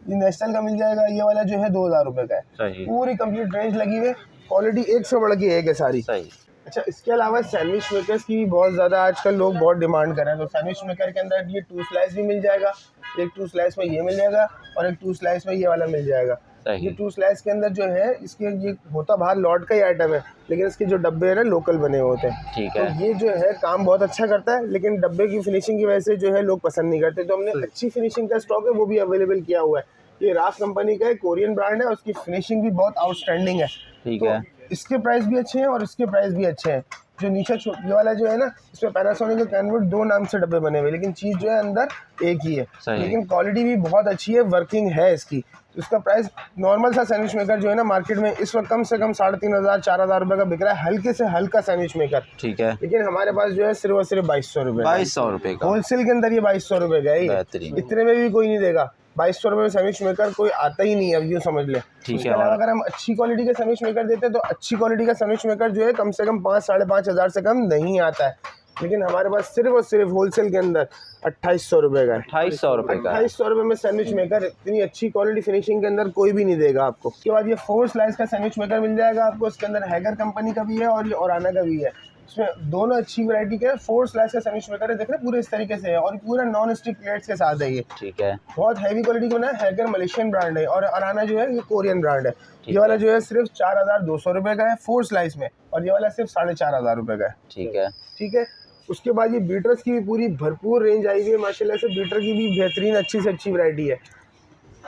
ये नेशनल का मिल जाएगा, ये वाला जो है 2000 रुपये का है। सही। पूरी कंप्लीट रेंज लगी हुई है, क्वालिटी एक से बढ़ के एक है सारी। सही। अच्छा, इसके अलावा सैंडविच मेकर्स की भी बहुत ज़्यादा आजकल लोग बहुत डिमांड कर रहे हैं। तो सैंडविच मेकर के अंदर ये 2 स्लाइस भी मिल जाएगा, एक 2 स्लाइस में ये मिल जाएगा, और एक 2 स्लाइस में ये वाला मिल जाएगा। ये 2 स्लाइस के अंदर जो है, इसके ये होता बाहर लॉट का ही आइटम है, लेकिन इसके जो डब्बे है ना, लोकल बने होते हैं। ठीक है। तो ये जो है काम बहुत अच्छा करता है, लेकिन डब्बे की फिनिशिंग की वजह से जो है लोग पसंद नहीं करते। तो हमने अच्छी फिनिशिंग का स्टॉक है, वो भी अवेलेबल किया हुआ है। ये राफ कंपनी का है, कोरियन ब्रांड है, उसकी फिनिशिंग भी बहुत आउटस्टैंडिंग है। ठीक तो है। इसके प्राइस भी अच्छे हैं और इसके प्राइस भी अच्छे हैं। जो नीचे ये वाला जो है ना, इसमें पैनासोनिक का कैनवुड 2 नाम से डब्बे बने हुए, लेकिन चीज़ जो है अंदर एक ही है। लेकिन क्वालिटी भी बहुत अच्छी है, वर्किंग है इसकी। इसका प्राइस नॉर्मल सा सैंडविच मेकर जो है ना, मार्केट में इस वक्त कम से कम 3500, 4000 रुपये का बिक रहा है, हल्के से हल्का सैंडविच मेकर। ठीक है। लेकिन हमारे पास जो है सिर्फ और सिर्फ 2200 रुपये, 2200 रुपये का होलसेल के अंदर ये 2200 रुपये का है। बेहतरीन। इतने में भी कोई नहीं देगा। 2200 रुपये में सैंडविच मेकर कोई आता ही नहीं है, अब यूँ समझ ले। ठीक उसके है। अलावा अगर हम अच्छी क्वालिटी का सैंडविच मेकर देते हैं, तो अच्छी क्वालिटी का सैंडविच मेकर जो है कम से कम 5, 5500 से कम नहीं आता है। लेकिन हमारे पास सिर्फ और सिर्फ होलसेल के अंदर 2800 रुपये का है। 2800 रुपये का। 2800 रुपये में सैंडविच मेकर, इतनी अच्छी क्वालिटी फिनिशिंग के अंदर कोई भी नहीं देगा आपको। उसके बाद ये 4 स्लाइस का सैंडविच मेकर मिल जाएगा आपको। इसके अंदर हैगर कंपनी का भी है और ये ओराना का भी है। इसमें दोनों अच्छी वैरायटी के 4 स्लाइस का सैंडविच मेकर है, देख रहे पूरे इस तरीके से है, और पूरा नॉन स्टिक प्लेट्स के साथ है ये। ठीक है। बहुत हैवी क्वालिटी का ना, हैगर मलेशियन ब्रांड है, और ओराना जो है ये कोरियन ब्रांड है। ये वाला जो है सिर्फ 4200 रुपये का है 4 स्लाइस में, और ये वाला सिर्फ 4500 रुपये का है। ठीक है। ठीक है। उसके बाद ये बीटर्स की भी पूरी भरपूर रेंज आई हुई है माशाल्लाह से। बीटर की भी बेहतरीन अच्छी से अच्छी वैरायटी है।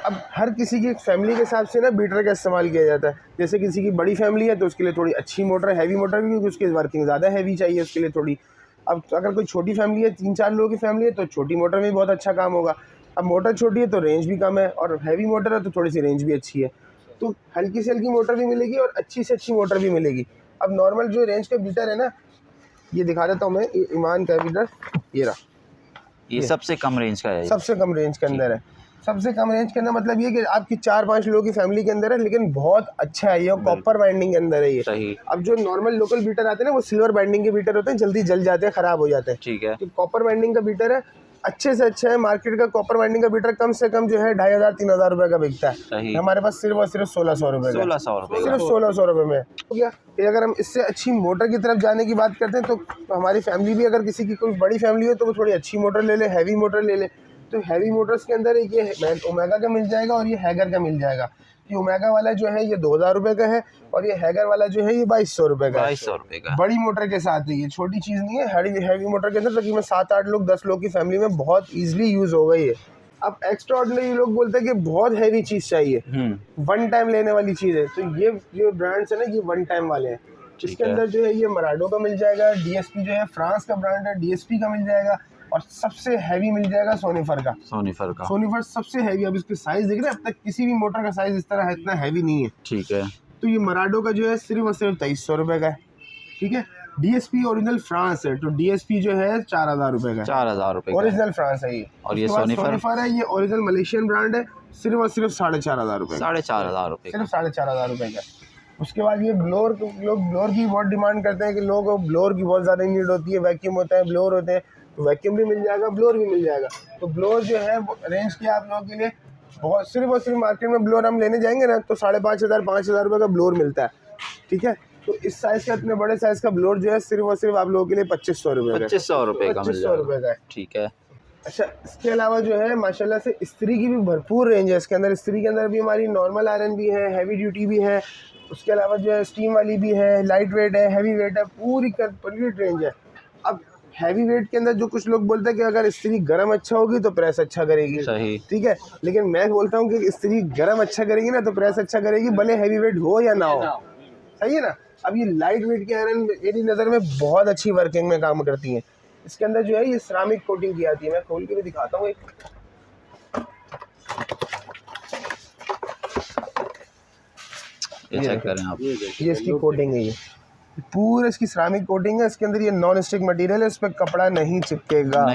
अब हर किसी की फैमिली के हिसाब से ना बीटर का इस्तेमाल किया जाता है। जैसे किसी की बड़ी फैमिली है तो उसके लिए थोड़ी अच्छी मोटर, हैवी मोटर, क्योंकि उसकी वर्किंग ज़्यादा हैवी चाहिए उसके लिए थोड़ी। अब अगर कोई छोटी फैमिली है, 3-4 लोगों की फैमिली है, तो छोटी मोटर में बहुत अच्छा काम होगा। अब मोटर छोटी है तो रेंज भी कम है, और हैवी मोटर है तो थोड़ी सी रेंज भी अच्छी है। तो हल्की से हल्की मोटर भी मिलेगी और अच्छी से अच्छी मोटर भी मिलेगी। अब नॉर्मल जो रेंज का बीटर है ना, ये दिखा देता हूँ मैं, ईमान का बीटर ये रहा, ये सबसे कम रेंज का है। सबसे कम रेंज के अंदर है। सबसे कम रेंज के अंदर मतलब ये कि आपकी 4-5 लोगों की फैमिली के अंदर है, लेकिन बहुत अच्छा है ये, कॉपर बाइंडिंग के अंदर है ये। सही। अब जो नॉर्मल लोकल बीटर आते हैं ना वो सिल्वर बाइंडिंग के बीटर होते हैं, जल्दी जल जाते हैं, खराब हो जाते हैं। ठीक है। तो कॉपर बाइंडिंग का बीटर है, अच्छे से अच्छा है। मार्केट का कॉपर बाइंडिंग का बीटर कम से कम जो है 2500-3000 रुपये का बिकता है। सही। हमारे पास सिर्फ और सिर्फ 1600 रुपये का, 1600 रुपये सिर्फ 1600 रुपये में हो गया। फिर अगर हम इससे अच्छी मोटर की तरफ जाने की बात करते हैं तो हमारी फैमिली भी, अगर किसी की कोई बड़ी फैमिली हो तो वो थोड़ी अच्छी मोटर ले ले, हैवी मोटर ले ले। तो हैवी मोटर्स के अंदर एक ये ओमेगा का मिल जाएगा और ये हैगर का मिल जाएगा। ये ओमेगा वाला जो है ये 2000 रुपये का है और ये हैगर वाला जो है ये 2200 रुपये का है। 2200 रुपये का। बड़ी मोटर के साथ है, ये छोटी चीज़ नहीं है। हैवी मोटर के अंदर तकरीबन 7-8 लोग 10 लोग की फैमिली में बहुत ईजिली यूज़ हो गई है। अब एक्स्ट्रा ऑर्डिनरी लोग बोलते हैं कि बहुत हैवी चीज़ चाहिए, वन टाइम लेने वाली चीज़ है, तो ये जो ब्रांड्स है ना ये वन टाइम वाले हैं। इसके अंदर जो है ये मराडो का मिल जाएगा, DSP जो है फ्रांस का ब्रांड है, DSP का मिल जाएगा और सबसे हैवी मिल जाएगा सोनीफर का। सोनीफर सबसे हैवी। अब इसके साइज देख रहे हैं, अब तक किसी भी मोटर का साइज इस तरह है, इतना हैवी नहीं है। ठीक है। तो ये मराडो का जो है सिर्फ और सिर्फ 2300 रुपये का है। ठीक है। DSP ओरिजिनल फ्रांस है, तो DSP जो है 4000 रुपये का, 4000 रुपये ओरिजिनल फ्रांस है ये। और ये सोनीफर है, ये ओरिजिनल मलेशियन ब्रांड है, सिर्फ और सिर्फ 4500 रुपये, 4500 रुपये, सिर्फ 4500 रुपये का। उसके बाद ये ब्लोर, लोग ब्लोर की बहुत डिमांड करते हैं कि लोगों को ब्लोर की बहुत ज़्यादा नीड होती है, वैक्यूम होता है, ब्लोर होते हैं, तो वैक्यूम भी मिल जाएगा, ब्लोर भी मिल जाएगा। तो ब्लोर जो है रेंज किया आप लोगों के लिए बहुत, सिर्फ और सिर्फ मार्केट में ब्लोर हम लेने जाएंगे ना तो 5500-5000 रुपये का ब्लोर मिलता है। ठीक है। तो इस साइज़ का, इतने बड़े साइज़ का ब्लोर जो है सिर्फ और सिर्फ आप लोगों के लिए 2500 रुपये का, 2500 रुपये का, 2500 रुपये का है। ठीक है। अच्छा, इसके अलावा जो है माशाल्लाह से इस्त्री की भी भरपूर रेंज है इसके अंदर। इस्त्री के अंदर भी हमारी नॉर्मल आयरन भी है, हैवी ड्यूटी भी है, उसके अलावा जो है स्टीम वाली भी है, लाइट वेट है, हैवी वेट है, पूरी कंप्लीट रेंज है। अब हैवी वेट के अंदर जो कुछ लोग बोलते हैं कि अगर इस्त्री गर्म अच्छा होगी तो प्रेस अच्छा करेगी। सही। ठीक है। लेकिन मैं बोलता हूँ कि इस्त्री गर्म अच्छा करेगी ना तो प्रेस अच्छा करेगी, भले हैवी वेट हो या ना हो। सही है ना। अब ये लाइट वेट की आयरन मेरी नज़र में बहुत अच्छी वर्किंग में काम करती हैं। इसके अंदर जो है ये सिरामिक कोटिंग की आती है, मैं खोल के भी दिखाता हूँ एक। ये चेक करें आप, ये इसकी कोटिंग है, ये पूरा इसकी सिरामिक कोटिंग है। इसके अंदर ये नॉन स्टिक मटेरियल है, इस पर कपड़ा नहीं चिपकेगा,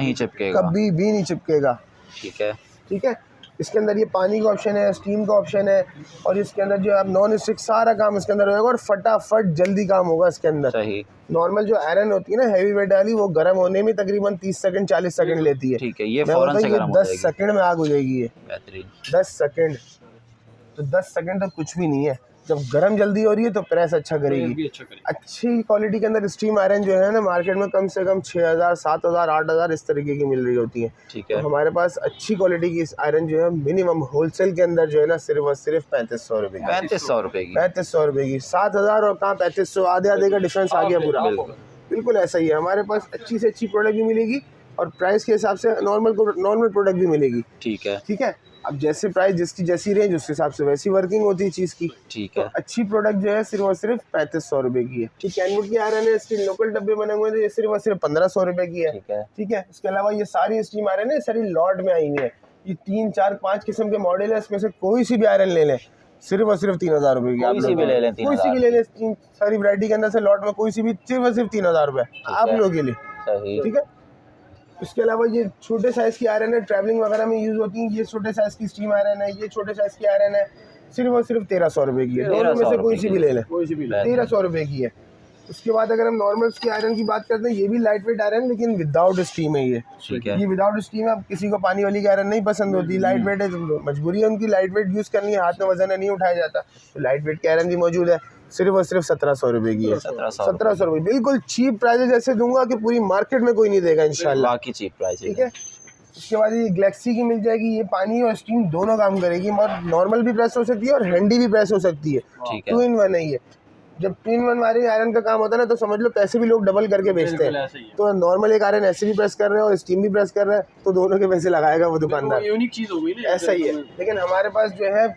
कभी भी नहीं चिपकेगा। ठीक है। ठीक है। इसके अंदर ये पानी का ऑप्शन है, स्टीम का ऑप्शन है और इसके अंदर जो आप नॉन स्टिक सारा काम इसके अंदर होगा और फटाफट जल्दी काम होगा इसके अंदर। सही। नॉर्मल जो आयरन होती है ना हैवी वेट वाली, वो गर्म होने में तकरीबन 30 सेकंड 40 सेकंड लेती है। ठीक है। ये फौरन से गर्म हो जाएगी, 10 सेकंड में आग हो जाएगी ये। बेहतरीन। 10 सेकंड, तो 10 सेकंड तो कुछ भी नहीं है। जब गर्म जल्दी हो रही है तो प्रेस अच्छा करेगी। अच्छी क्वालिटी के अंदर स्टीम आयरन जो है ना मार्केट में कम से कम 6000, 7000, 8000 इस तरीके की मिल रही होती है। ठीक है। तो हमारे पास अच्छी क्वालिटी की आयरन जो है मिनिमम होलसेल के अंदर जो है ना सिर्फ और सिर्फ 3500 रुपये की, 3500 रुपये की, 3500 रुपये की। 7000 और कहाँ 3500, आधे का डिफरेंस आ गया पूरा। बिल्कुल ऐसा ही है। हमारे पास अच्छी से अच्छी प्रोडक्ट भी मिलेगी और प्राइस के हिसाब से नॉर्मल प्रोडक्ट भी मिलेगी। ठीक है। ठीक है। अब जैसे प्राइस जिसकी जैसी रेंज उस हिसाब से वैसी वर्किंग होती है चीज़ की। ठीक है। तो अच्छी प्रोडक्ट जो है सिर्फ और सिर्फ 3500 रुपये की है। ठीक, कैनवुड की आयरन है, स्टील लोकल डब्बे बने हुए हैं, ये सिर्फ और सिर्फ 1500 रुपये की है। ठीक है। इसके अलावा ये सारी स्टीम आयरन है, सारी लॉट में आई हुई है। ये 3, 4, 5 किस्म के मॉडल है, इसमें से कोई सी भी आयरन ले लें सिर्फ और सिर्फ 3000 रुपये की। कोई सी भी ले लें, कोई सी भी ले लें, सारी वैरायटी के अंदर से लॉट में कोई सी भी सिर्फ और सिर्फ 3000 रुपये आप लोगों के लिए। सही। ठीक है। इसके अलावा ये छोटे साइज़ की आयरन है, ट्रैवलिंग वगैरह में यूज़ होती है। ये छोटे साइज़ की स्टीम आयरन है, ये छोटे साइज़ की आयरन है, सिर्फ और सिर्फ 1300 रुपये की है। दोनों में से कोई सी भी ले लें, 1300 रुपये की है। उसके बाद अगर हम नॉर्मल की आयरन की बात करते हैं, ये भी लाइट वेट आयरन लेकिन विदाउट स्टीम है ये। ठीक है। ये विदाउट स्टीम है। अब किसी को पानी वाली की आयरन नहीं पसंद होती, लाइट वेट है, तो मजबूरी है उनकी लाइट वेट यूज़ करनी है, हाथ में वजन नहीं उठाया जाता, तो लाइट वेट की आयरन भी मौजूद है, सिर्फ और सिर्फ 1700 रुपये की है। 1700 रुपये, बिल्कुल चीप प्राइस जैसे दूंगा कि पूरी मार्केट में कोई नहीं देगा इंशाल्लाह। की चीप प्राइस। ठीक है। उसके बाद ये गैलेक्सी की मिल जाएगी, ये पानी और स्टीम दोनों काम करेगी और नॉर्मल भी प्रेस हो सकती है और हैंडी भी प्रेस हो सकती है। 2 in 1 है ये। जब 2 in 1 वाली आयरन का काम होता है ना तो समझ लो पैसे भी लोग डबल करके बेचते हैं। तो नॉर्मल एक आयरन ऐसे भी प्रेस कर रहे हैं और स्टीम भी प्रेस कर रहा है, तो दोनों के पैसे लगाएगा वो दुकानदार। यूनिक चीज हो गई ना, ऐसा ही है। लेकिन हमारे पास जो है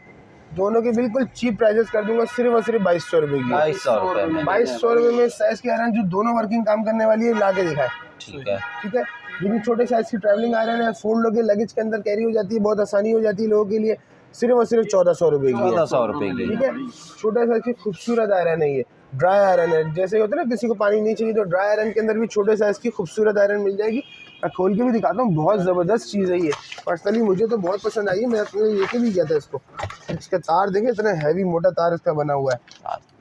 दोनों के बिल्कुल चीप प्राइजेस कर दूंगा, सिर्फ और सिर्फ 2200 रुपये की। 2200 रुपये में साइज की आयरन जो दोनों वर्किंग काम करने वाली है ला के दिखाए। ठीक है। ठीक है। ये भी छोटे साइज की ट्रैवलिंग आयरन है, फोल्ड होकर लगेज के अंदर कैरी हो जाती है, बहुत आसानी हो जाती है लोगों के लिए, सिर्फ और सिर्फ 1400 रुपये की। 1400 रुपये की। ठीक है। छोटा साइज की खूबसूरत आयरन है ये, ड्राई आयरन है। जैसे होता है ना किसी को पानी नहीं चाहिए तो ड्राई आयरन के अंदर भी छोटे साइज की खूबसूरत आयरन मिल जाएगी, मैं खोल के भी दिखाता हूँ, बहुत ज़बरदस्त चीज़ है ये। पर्सनली मुझे तो बहुत पसंद आई है, मैं अपने लेके भी गया था इसको। इसका तार देखें, इतना हैवी मोटा तार इसका बना हुआ है।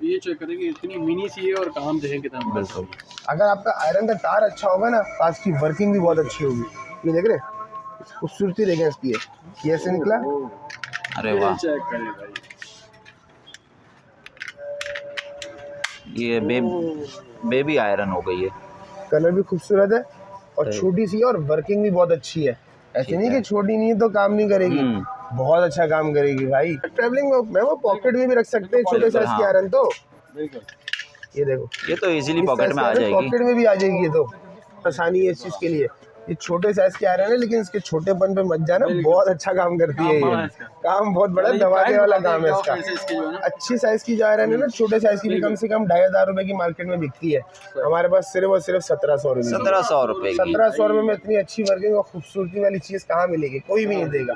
ये चेक करेंगे इतनी मिनी सी है और काम देखें कितना बिल्कुल। अगर आपका आयरन का तार अच्छा होगा ना तो इसकी वर्किंग भी बहुत अच्छी होगी। ये देख रहे हैं, खूबसूरती देखें इसकी, ये ऐसे निकला। अरे वाह, चेक करें भाई, ये बेबी आयरन हो गई है। कलर भी खूबसूरत है और छोटी सी है और वर्किंग भी बहुत अच्छी है। ऐसे नहीं कि छोटी नहीं है तो काम नहीं करेगी, बहुत अच्छा काम करेगी भाई। ट्रैवलिंग में वो पॉकेट में भी रख सकते हैं छोटे साइज की आयरन तो। बिल्कुल ये देखो, ये तो इजीली पॉकेट में आ जाएगी। पॉकेट में भी आ जाएगी, ये तो आसानी है इस चीज के लिए। ये छोटे साइज की आयरन है लेकिन इसके छोटेपन पे मत जाना, बहुत अच्छा काम करती है ये। काम बहुत बड़ा धमाके वाला काम है इसका। अच्छी साइज की जो आयरन है ना, छोटे साइज की भी कम से कम 2500 रुपए की मार्केट में बिकती है। हमारे पास सिर्फ और सिर्फ 1700 रुपए। 1700 रुपए की। 1700 रुपए में इतनी अच्छी वर्किंग और खूबसूरती वाली चीज कहाँ मिलेगी, कोई भी नहीं देगा।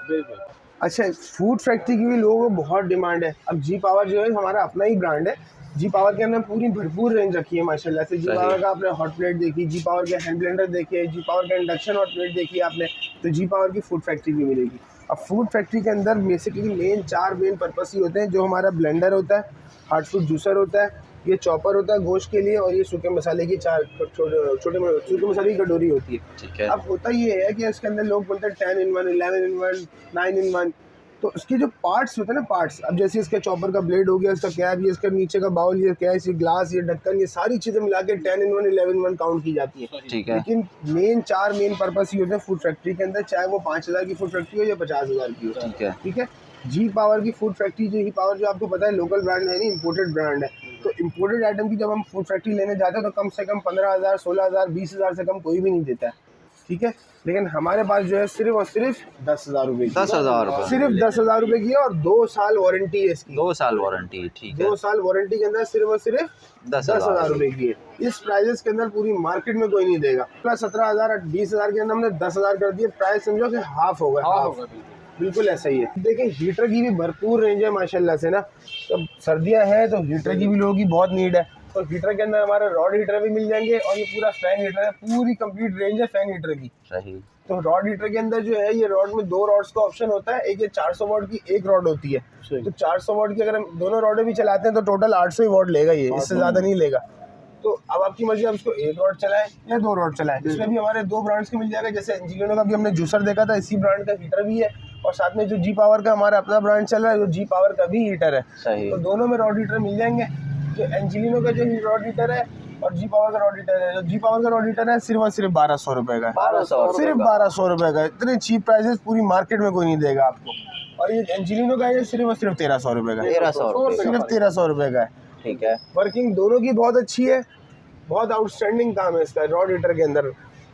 अच्छा, फूड फैक्ट्री की भी लोगों को बहुत डिमांड है। अब जी पावर जो है हमारा अपना ही ब्रांड है। जी पावर के अंदर पूरी भरपूर रेंज रखी है माशाल्लाह से। जी पावर का आपने हॉट प्लेट देखी, जी पावर के हैंड ब्लेंडर देखे, जी पावर का इंडक्शन हॉट प्लेट देखी आपने, तो जी पावर की फूड फैक्ट्री भी मिलेगी। अब फूड फैक्ट्री के अंदर बेसिकली चार मेन पर्पस ही होते हैं। जो हमारा ब्लेंडर होता है, हार्ड फूड जूसर होता है, ये चॉपर होता है गोश्त के लिए, और ये सूखे मसाले की चार छोटे सूखे मसाले की कटोरी होती है। ठीक है। अब होता ये है कि इसके अंदर लोग बोलते हैं 10 in 1, 11 in 1, 9 in 1। तो इसके जो पार्ट्स होते हैं ना, पार्ट्स, अब जैसे इसके चॉपर का ब्लेड हो गया, इसका कैप, ये इसका नीचे का बाउल, ये कैस, ये ग्लास, ये ढक्कन, ये सारी चीज़ें मिला के 10 in 1, 11 in 1 काउंट की जाती है। ठीक है। लेकिन चार मेन पर्पस ही होते हैं फूड फैक्ट्री के अंदर, चाहे वो 5000 की फूड फैक्ट्री हो या 50000 की हो। ठीक है। ठीक है। जी पावर की फूड फैक्ट्री, जी पावर जो आपको पता है लोकल ब्रांड है, नहीं इम्पोर्टेड ब्रांड है। तो इम्पोर्टेड आइटम की जब हम फूड फैक्ट्री लेने जाते हैं तो कम से कम 15000, 16000, 20000 से कम कोई भी नहीं देता है। ठीक है। लेकिन हमारे पास जो है सिर्फ और सिर्फ 10,000 रुपए की, 10,000 रुपए, सिर्फ 10,000 रुपए की है, और 2 साल वारंटी है इसकी। 2 साल वारंटी। ठीक है। 2 साल वारंटी के अंदर सिर्फ और सिर्फ 10,000 रुपए की है। इस प्राइजेस के अंदर पूरी मार्केट में कोई नहीं देगा। प्लस 17,000, 20,000 के अंदर हमने 10,000 कर दिए। प्राइस समझो कि हाफ होगा, हाफ। बिल्कुल ऐसा ही है। देखिए, हीटर की भी भरपूर रेंज है माशाल्लाह से ना। तो सर्दियां हैं तो हीटर की भी लोगों की बहुत नीड है। तो हीटर के अंदर हमारे रॉड हीटर भी मिल जाएंगे, और ये पूरा फैन हीटर है, पूरी कंप्लीट रेंज है फैन हीटर की। सही। तो रॉड हीटर के अंदर जो है, ये रॉड में 2 रॉड्स का ऑप्शन होता है। एक ये 400 वाट की एक रॉड होती है। तो 400 वाट की अगर हम दोनों रॉडें भी चलाते हैं तो टोटल 800 वाट लेगा ये, इससे ज़्यादा नहीं लेगा। तो अब आपकी मर्जी, आप इसको 1 रॉड चलाएं या 2 रॉड चलाएं। इसमें भी हमारे 2 ब्रांड्स के मिल जाएगा। जैसे एंजिलिनो का भी हमने जूसर देखा था, इसी ब्रांड का हीटर भी है, और साथ में जो जी पावर का हमारा अपना ब्रांड चल रहा है, जो जी पावर का भी हीटर है। सही। तो दोनों में रॉड हीटर मिल जाएंगे। जो एंजिलिनो का जो रॉड हीटर है और जी पावर का रॉड हीटर है, जो जी पावर का रॉड हीटर है सिर्फ और सिर्फ 1200 रुपए का है। 1200 सिर्फ 1200 रुपए का। इतने चीप प्राइसेस पूरी मार्केट में कोई नहीं देगा आपको। और ये एंजिलिनो का है सिर्फ और सिर्फ 1300 रुपए का। 1300 रुपए, सिर्फ 1300 रुपए का है। ठीक है। वर्किंग दोनों की बहुत अच्छी है, बहुत आउटस्टैंडिंग काम है इसका रॉड हीटर के अंदर।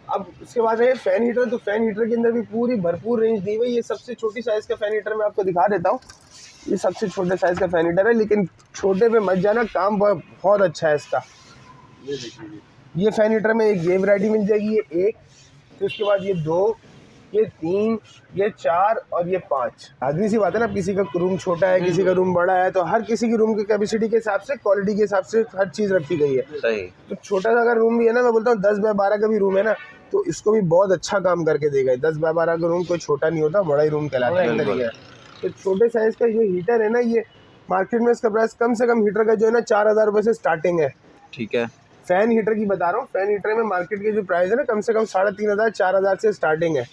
अब उसके बाद है फैन हीटर। तो फैन हीटर के अंदर भी पूरी भरपूर रेंज दी हुई है। ये सबसे छोटी साइज़ का फैन हीटर मैं आपको दिखा देता हूँ। ये सबसे छोटे साइज़ का फैन हीटर है, लेकिन छोटे पे मत जाना, काम बहुत अच्छा है इसका। ये फैन हीटर में एक ये वैरायटी मिल जाएगी, ये 1, फिर उसके बाद ये 2, ये 3, ये 4 और ये 5। आदमी सी बात है ना, किसी का रूम छोटा है, किसी का रूम बड़ा है, तो हर किसी की रूम की कैपेसिटी के हिसाब से, क्वालिटी के हिसाब से हर चीज़ रखी गई है। सही। तो छोटा सा अगर रूम भी है ना, मैं बोलता हूँ 10 बाय 12 का भी रूम है ना, तो इसको भी बहुत अच्छा काम करके देगा। 10 बाय 12 का रूम कोई छोटा नहीं होता, बड़ा ही रूम कहलाता है। तो छोटे साइज़ का ये हीटर है ना, ये मार्केट में इसका प्राइस कम से कम हीटर का जो है ना 4000 रुपये से स्टार्टिंग है। ठीक है। फैन हीटर की बता रहा हूँ। फैन हीटर में मार्केट के जो प्राइस है ना, कम से कम 3500, 4000 से स्टार्टिंग है।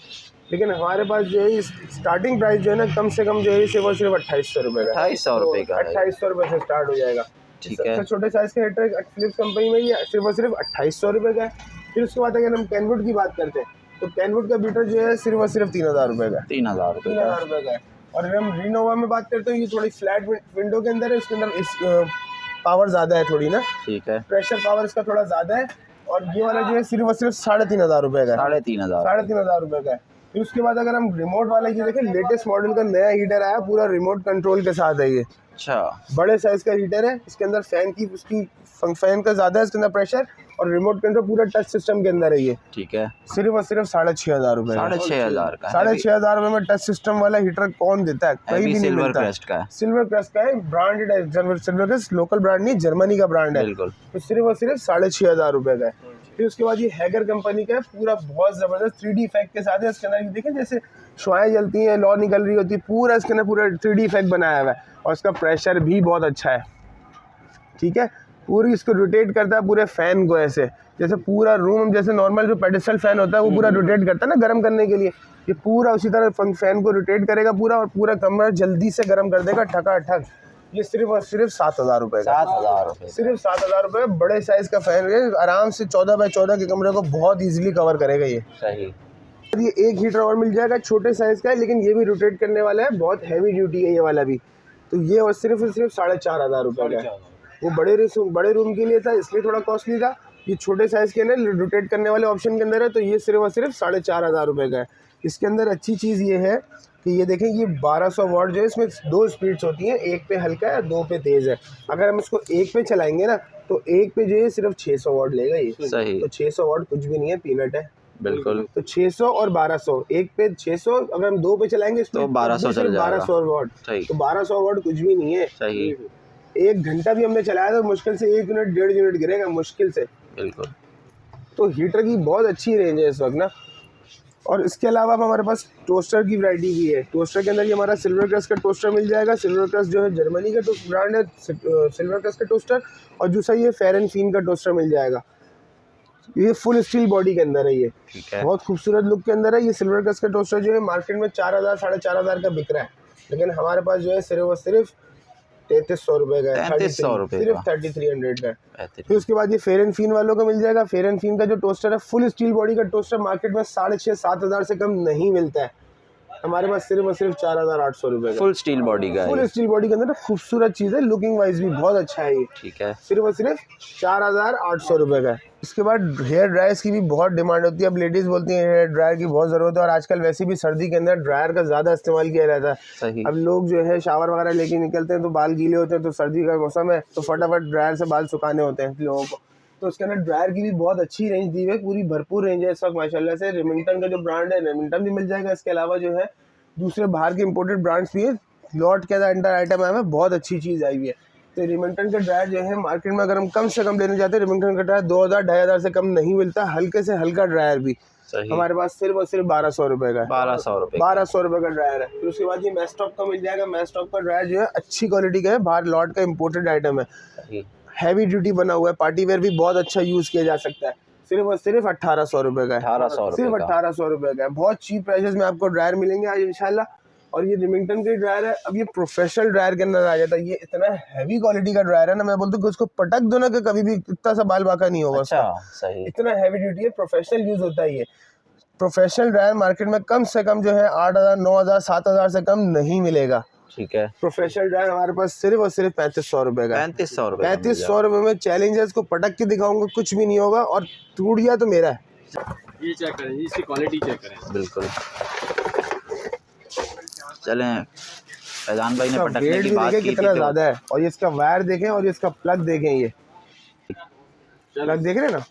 लेकिन हमारे पास जो है स्टार्टिंग प्राइस जो है ना, कम से कम जो है सिर्फ और सिर्फ 2800 रुपये का। 2800 रुपये का। 2800 रुपये से स्टार्ट हो जाएगा। ठीक है। सबसे छोटे साइज़ का हीटर फिलिप्स कंपनी में ये सिर्फ और सिर्फ 2800 रुपये का है। फिर उसके बाद अगर हम कैनवुड की बात करते हैं, तो कैनवुड का बीटर जो है सिर्फ और सिर्फ 3000 रुपये का है। 3000 रुपये 3000 रुपये का है। और अगर हम रिनोवा में बात करते हैं, ये थोड़ी फ्लैट विंडो के अंदर है, इसके अंदर पावर ज़्यादा है थोड़ी ना। ठीक है। प्रेशर पावर इसका थोड़ा ज़्यादा है। और ये वाला जो है सिर्फ और सिर्फ 3500 रुपये का है। 3500 रुपये का है। फिर उसके बाद अगर हम रिमोट वाला ये देखें, लेटेस्ट मॉडल का नया हीटर आया, पूरा रिमोट कंट्रोल के साथ है ये। अच्छा। बड़े साइज़ का हीटर है। इसके अंदर फैन का ज़्यादा है इसके अंदर प्रेशर, और रिमोट कंट्रोल पूरा टच सिस्टम के अंदर है ये। ठीक है। सिर्फ और सिर्फ 6500 रुपये। 6500 का। 6500 रुपये में टच सिस्टम वाला हीटर कौन देता है? कहीं भी नहीं सिल्वर मिलता। क्रेस्ट का है। सिल्वर क्रेस्ट का है, ब्रांडेड है। सिल्वर क्रेस्ट लोकल ब्रांड नहीं, जर्मनी का ब्रांड है। बिल्कुल। तो सिर्फ और सिर्फ 6500 रुपये का है। फिर उसके बाद ये हैगर कंपनी का है, पूरा बहुत ज़बरदस्त 3D इफेक्ट के साथ है। इसके अंदर देखें जैसे शुआएं जलती हैं, लौ निकल रही होती है, पूरा इसके अंदर पूरा 3D इफेक्ट बनाया हुआ है और इसका प्रेशर भी बहुत अच्छा है। ठीक है, पूरी इसको रोटेट करता है पूरे फ़ैन को, ऐसे जैसे पूरा रूम जैसे नॉर्मल जो पेडिस्टल फ़ैन होता है वो पूरा रोटेट करता है ना गर्म करने के लिए, ये पूरा उसी तरह फ़ैन को रोटेट करेगा पूरा और पूरा कमरा जल्दी से गर्म कर देगा ठकाठक। ये सिर्फ और सिर्फ 7,000 रुपये का, 7,000 रुपये, सिर्फ 7,000 रुपये। बड़े साइज़ का फ़ैन है, आराम से 14 बाई 14 के कमरे को बहुत ईजिली कवर करेगा ये। सही। ये एक हीटर और मिल जाएगा, छोटे साइज़ का है लेकिन ये भी रोटेट करने वाला है, बहुत हैवी ड्यूटी है ये वाला भी। तो ये और सिर्फ 4,500 रुपये का है। वो बड़े रूम के लिए था इसलिए थोड़ा कॉस्टली था, ये छोटे साइज़ के अंदर रोटेट करने वाले ऑप्शन के अंदर है, तो ये सिर्फ और सिर्फ 4,500 रुपये का है। इसके अंदर अच्छी चीज़ ये है कि ये देखें ये 1200 वाट जो है, इसमें 2 स्पीड्स होती हैं, एक पे हल्का है 2 पे तेज़ है। अगर हम इसको एक पे चलाएंगे ना तो एक पे जो है सिर्फ 600 वाट लेगा ये। सही। तो 600 वाट कुछ भी नहीं है, पीनट है। बिल्कुल। तो 600 और 1200, एक पे 600, अगर हम 2 पे चलाएंगे तो 1200 चल जाएगा। 1200 वाट। सही। तो 1200 वाट कुछ भी नहीं है। सही। 1 घंटा भी हमने चलाया तो मुश्किल से 1 मिनट 1.5 मिनट गिरेगा मुश्किल से। बिल्कुल। तो हीटर की बहुत अच्छी रेंज है इस वक्त ना। और इसके अलावा हमारे पास टोस्टर की वैरायटी भी है। टोस्टर के अंदर ये हमारा सिल्वर क्रस्ट का टोस्टर मिल जाएगा। सिल्वर क्रस्ट जो है जर्मनी का ब्रांड है, सिल्वर क्रस्ट का टोस्टर। और दूसरा ये फेयर एंड फीन का टोस्टर मिल जाएगा। ये फुल स्टील बॉडी के अंदर है, ये ठीक है। बहुत खूबसूरत लुक के अंदर है। ये सिल्वर क्रस्ट का टोस्टर जो है मार्केट में 4,000 4,500 का बिक रहा है, लेकिन हमारे पास जो है सिर्फ और सिर्फ 3,300 रुपये का है। 3,300 रुपये, सिर्फ 3,300 का है। फिर फिर उसके बाद ये फेयर एंड फीन वालों का मिल जाएगा। फेयर एंड फीन का जो टोस्टर है फुल स्टील बॉडी का टोस्टर मार्केट में 6,500-7,000 से कम नहीं मिलता है, हमारे पास सिर्फ और सिर्फ 4,800 रुपये का। फुल स्टील बॉडी का फुल है। स्टील बॉडी के अंदर खूबसूरत चीज़ है, लुकिंग वाइज भी बहुत अच्छा है ये। ठीक है। सिर्फ और सिर्फ 4,800 रुपये का है। इसके बाद हेयर ड्रायर्स की भी बहुत डिमांड होती है। अब लेडीज़ बोलती हैं हेयर ड्रायर की बहुत ज़रूरत है, और आजकल वैसे भी सर्दी के अंदर ड्रायर का ज़्यादा इस्तेमाल किया जाता है। सही। अब लोग जो है शावर वगैरह लेके निकलते हैं तो बाल गीले होते हैं, तो सर्दी का मौसम है तो फटाफट ड्रायर से बाल सुखाने होते हैं लोगों को। तो उसके अंदर ड्रायर की भी बहुत अच्छी रेंज दी हुई है, पूरी भरपूर रेंज है इस वक्त माशाल्लाह से। रेमिंगटन का जो ब्रांड है रेमिंगटन भी मिल जाएगा। इसके अलावा जो है दूसरे बाहर के इंपोर्टेड ब्रांड्स भी है। लॉट के अंदर आइटम आया है, बहुत अच्छी चीज़ आई हुई है। तो रेमिंगटन का ड्रायर जो है मार्केट में अगर हम कम से कम लेने जाते हैं, रेमिंगटन का ड्रायर 2,000-2,500 से कम नहीं मिलता, हल्के से हल्का ड्रायर भी। सही। हमारे पास सिर्फ और सिर्फ 1,200 रुपये का है। 1,200 रुपये। 1,200 रुपये का ड्रायर है। फिर उसके बाद ये मैस्टॉप का मिल जाएगा। मैस्टॉप का ड्रायर जो है अच्छी क्वालिटी का है, बाहर लॉट का इंपोर्टेड आइटम है, सही। हैवी ड्यूटी बना हुआ है, पार्टी वेयर भी बहुत अच्छा यूज़ किया जा सकता है। सिर्फ और सिर्फ 1,800 रुपये का है। 1,800 सिर्फ रुपये का। 1,800 रुपये का है। बहुत चीप प्राइसेस में आपको ड्रायर मिलेंगे आज इंशाल्लाह। और ये रेमिंगटन के ड्रायर है। अब ये प्रोफेशनल ड्रायर के अंदर आ जाता है। ये इतना हैवी क्वालिटी का ड्रायर है ना, मैं बोलता हूँ कि उसको पटक दो ना कि कभी भी इतना सा बाल बाका नहीं होगा अच्छा। उसका। सही। इतना हैवी ड्यूटी है, प्रोफेशनल यूज़ होता है ये। प्रोफेशनल ड्रायर मार्केट में कम से कम जो है 8,000 9,000 7,000 से कम नहीं मिलेगा। ठीक है। प्रोफेशनल ड्रायर हमारे पास सिर्फ और सिर्फ 3,500 रुपये का है। 3,500 रुपये। 3,500 रुपये में चैलेंज है, इसको पटक के दिखाऊंगा कुछ भी नहीं होगा, और टूट गया तो मेरा है। ये चेक करें, इसकी क्वालिटी चेक करें। बिल्कुल। चलें, फैजान भाई ने इसका पटकने वेट की भी बात देखें की थी कितना तो ज़्यादा है, और ये इसका वायर देखें और ये इसका प्लग देखें, ये प्लग देख रहे हैं ना,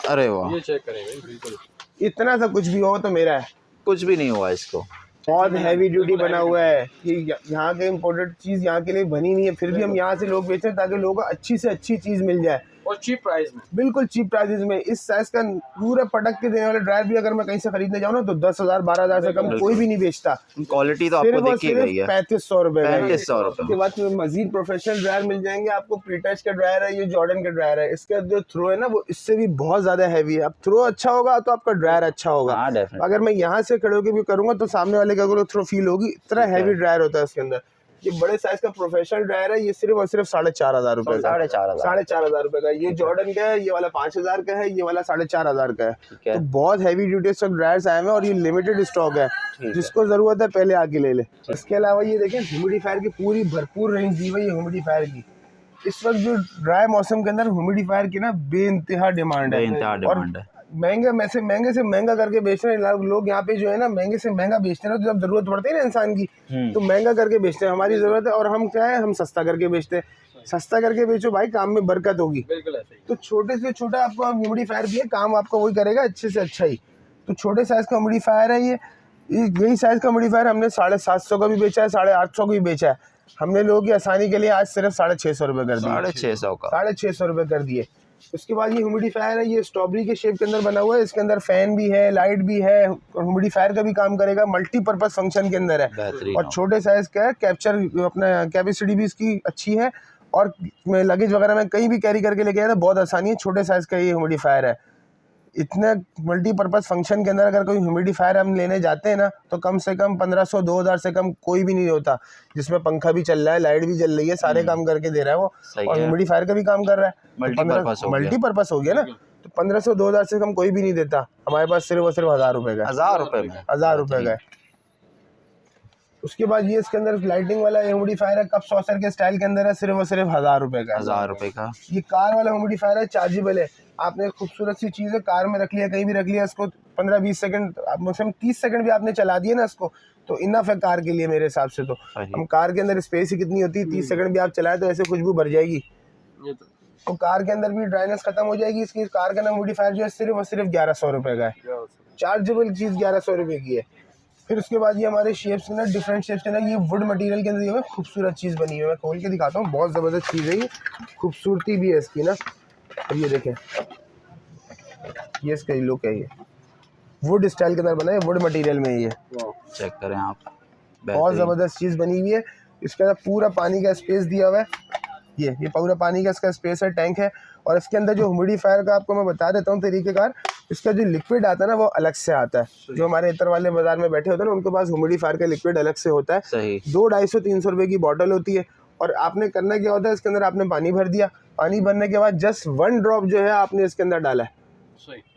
अरे वाह, ये चेक करें भाई, बिल्कुल इतना सा कुछ भी हो तो मेरा है। कुछ भी नहीं हुआ इसको। बहुत हैवी ड्यूटी बना हुआ है कि यहाँ के इम्पोर्टेड चीज़ यहाँ के लिए बनी नहीं है, फिर भी हम यहाँ से लोग बेचें ताकि लोगों को अच्छी से अच्छी चीज़ मिल जाए और चीप प्राइस में, बिल्कुल चीप प्राइसेस में। इस साइज का पूरा पटक के देने वाला ड्रायर भी अगर मैं कहीं से खरीदने जाऊँ ना तो 10,000 12,000 से कम कोई भी नहीं बेचता। क्वालिटी तो आपको देखी गई है। 3,500 रुपये का है। 3,500 रुपये। उसके बाद में मजीद प्रोफेशनल ड्रायर मिल जाएंगे आपको। प्रीटच का ड्रायर है, ये जॉर्डन का ड्रायर है। इसका जो थ्रो है ना वो इससे भी बहुत ज़्यादा हैवी है। अब थ्रो अच्छा होगा तो आपका ड्रायर अच्छा होगा। हाँ, definitely। अगर मैं यहाँ से खड़े होकर भी करूँगा तो सामने वाले का थ्रो फील होगी, इतना हैवी ड्रायर होता है उसके अंदर। ये बड़े साइज का प्रोफेशनल ड्रायर है, ये सिर्फ और सिर्फ 4,500 रुपये का। 4,500 रुपये का। ये जॉर्डन का है, ये वाला 5,000 का है, ये वाला 4,500 का है। तो बहुत हैवी ड्यूटी स्टॉक ड्रायर्स आए हैं और ये लिमिटेड स्टॉक है, जिसको जरूरत है पहले आके ले ले। इसके अलावा ये देखें ह्यूमिडिफायर की पूरी भरपूर रेंज दी हुई है ह्यूमिडिफायर की। इस वक्त जो ड्राई मौसम के अंदर ह्यूमिडिफायर की ना बेइंतहा डिमांड है, और महंगे से महंगा करके बेच रहे हैं लोग। यहाँ पे जो है ना महंगे से महंगा बेचते हैं, तो जब जरूरत पड़ती है ना इंसान की तो महंगा करके बेचते हैं। हमारी जरूरत है और हम क्या है, हम सस्ता करके बेचते हैं। सस्ता करके बेचो भाई, काम में बरकत होगी। बिल्कुल ऐसे ही। तो छोटे से छोटा आपको ह्यूमिडिफायर भी है, काम आपका वही करेगा अच्छे से अच्छा ही। तो छोटे साइज का ह्यूमिडिफायर है ये। यही साइज का ह्यूमिडिफायर हमने 750 का भी बेचा है, 850 का भी बेचा है। हमने लोगों की आसानी के लिए आज सिर्फ 650 रुपये कर दिए। 650 का 650 रुपये कर दिए। उसके बाद ये ह्यूमिडिफायर है, ये स्ट्रॉबेरी के शेप के अंदर बना हुआ है। इसके अंदर फैन भी है, लाइट भी है, ह्यूमिडिफायर का भी काम करेगा, मल्टीपर्पज फंक्शन के अंदर है बेहतरीन और छोटे साइज का है। कैप्चर अपना कैपेसिटी भी इसकी अच्छी है और मैं लगेज वगैरह में कहीं भी कैरी करके लेके आया था बहुत आसानी है। छोटे साइज का ये ह्यूमिडिफायर है। इतने मल्टीपर्पज फंक्शन के अंदर अगर कोई ह्यूमिडिफायर हम लेने जाते हैं ना तो कम से कम 1500-2000 से कम कोई भी नहीं होता, जिसमें पंखा भी चल रहा है, लाइट भी जल रही है, सारे काम करके दे रहा है वो और ह्यूमिडिफायर का भी काम कर रहा है। मल्टीपर्पज हो गया ना, तो 1500-2000 से कम कोई भी नहीं देता। हमारे पास सिर्फ और सिर्फ 1000 रुपए का, 1000 रुपए में, 1000 रुपए का है। उसके बाद ये इसके अंदर लाइटिंग वाला ह्यूमिडिफायर है, कप सॉसर के स्टाइल के अंदर है, सिर्फ और सिर्फ 1000 रुपए का, 1000 रुपए का। ये कार वाला ह्यूमिडिफायर है, चार्जेबल है। आपने खूबसूरत सी चीज़ है, कार में रख लिया, कहीं भी रख लिया, इसको 15-20 सेकंड, मैक्सिमम 30 सेकंड भी आपने चला दिया ना इसको तो इनफ है कार के लिए मेरे हिसाब से। तो हम कार के अंदर स्पेस ही कितनी होती है, 30 सेकंड भी आप चलाए तो ऐसे खुशबू भर जाएगी। तो कार के अंदर भी ड्राइनेस खत्म हो जाएगी। इसकी कार का ह्यूमिडिफायर जो है सिर्फ और सिर्फ 1100 रुपए का है, चार्जेबल चीज़ 1100 रुपए की है। फिर उसके बाद ये हमारे शेप्स के अंदर, डिफरेंट शेप्स के अंदर, ये वुड मटेरियल के अंदर ये खूबसूरत चीज़ बनी हुई है। मैं खोल के दिखाता हूँ, बहुत ज़बरदस्त चीज़ है ये, खूबसूरती भी है इसकी ना। और ये देखें, ये इसका लुक है, ये वुड स्टाइल के अंदर बना है, वुड मटेरियल में ये चेक करें आप, बहुत ज़बरदस्त चीज़ बनी हुई है। इसके अंदर पूरा पानी का स्पेस दिया हुआ है, ये पूरा पानी का इसका स्पेस है, टैंक है। और इसके अंदर जो ह्यूमिडिफायर का आपको मैं बता देता हूँ तरीक़ेकार, इसका जो लिक्विड आता है ना वो अलग से आता है। जो हमारे इतर वाले बाजार में बैठे होते हैं ना उनके पास ह्यूमिडिफायर का लिक्विड अलग से होता है, 200-250-300 रुपये की बॉटल होती है। और आपने करना क्या होता है, इसके अंदर आपने पानी भर दिया, पानी भरने के बाद जस्ट 1 ड्रॉप जो है आपने इसके अंदर डाला है,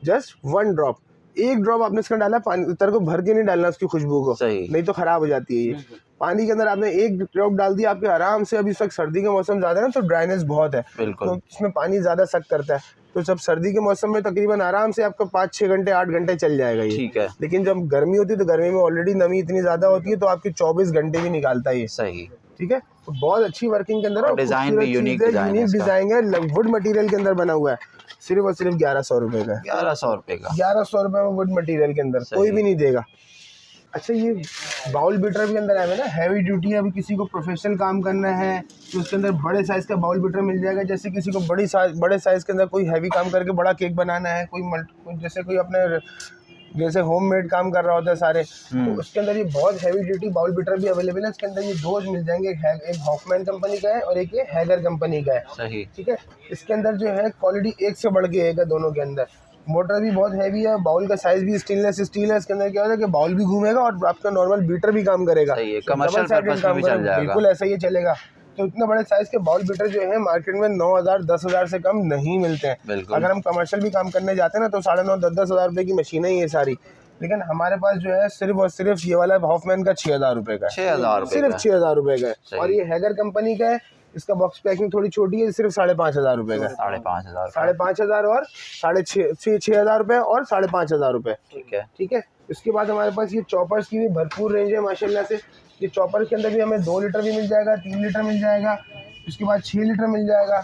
जस्ट 1 ड्रॉप, 1 ड्रॉप आपने इसका डाला। पानी उतर को भर के नहीं डालना उसकी खुशबू को, नहीं तो खराब हो जाती है ये। पानी के अंदर आपने 1 ड्रॉप डाल दिया, आपके आराम से, अभी इस वक्त सर्दी का मौसम ज़्यादा है ना तो ड्राइनेस बहुत है, तो इसमें पानी ज़्यादा सख्त करता है। तो जब सर्दी के मौसम में तकरीबन आराम से आपका 5-6 घंटे 8 घंटे चल जाएगा ये, ठीक है। लेकिन जब गर्मी होती है तो गर्मी में ऑलरेडी नमी इतनी ज़्यादा होती है तो आपकी 24 घंटे भी निकालता है ये, सही, ठीक है। तो बहुत अच्छी वर्किंग के अंदर, डिज़ाइन भी यूनिक डिज़ाइन है, वुड मटेरियल के अंदर बना हुआ है, सिर्फ और सिर्फ 1100 रुपये का, 1100 रुपये का, 1100 रुपये में वुड मटेरियल के अंदर कोई भी नहीं देगा। अच्छा, ये बाउल बीटर भी अंदर आया है ना, हैवी ड्यूटी है। अभी किसी को प्रोफेशनल काम करना है तो उसके अंदर बड़े साइज़ का बाउल बीटर मिल जाएगा। जैसे किसी को बड़े साइज़ के अंदर कोई हैवी काम करके बड़ा केक बनाना है, कोई जैसे कोई अपने जैसे होममेड काम कर रहा होता है सारे, तो उसके अंदर ये बहुत हैवी ड्यूटी बाउल बीटर भी अवेलेबल है। इसके अंदर ये 2 मिल जाएंगे, एक हॉफमैन कंपनी का है और एक ये हैगर कंपनी का है, सही, ठीक है। इसके अंदर जो है क्वालिटी एक से बढ़ के एक है दोनों के अंदर। मोटर भी बहुत हैवी है, बाउल का साइज भी स्टेनलेस स्टील है। इसके अंदर क्या होता है कि बाउल भी घूमेगा और आपका नॉर्मल बीटर भी काम करेगा, कमर्शियल पर्पस में भी चल जाएगा, बिल्कुल ऐसा ही चलेगा। तो इतने बड़े साइज के बाउल बीटर जो है मार्केट में 9000-10,000 से कम नहीं मिलते हैं। अगर हम कमर्शियल भी काम करने जाते हैं ना तो 9,500-10,000 रुपये की मशीनें ही है सारी। लेकिन हमारे पास जो है सिर्फ और सिर्फ ये वाला हॉफमैन का 6,000 रुपये का, 6,000 सिर्फ 6,000 रुपये का है। और ये हैगर कंपनी का है, इसका बॉक्स पैकिंग थोड़ी छोटी है, सिर्फ 5,500 रुपये का, 5,500 और 6,500 रुपये और 5,500 रुपये, ठीक है, ठीक है। उसके बाद हमारे पास ये चॉपर्स की भी भरपूर रेंज है माशाल्लाह से। ये चॉपर के अंदर भी हमें 2 लीटर भी मिल जाएगा, 3 लीटर मिल जाएगा, उसके बाद 6 लीटर मिल जाएगा।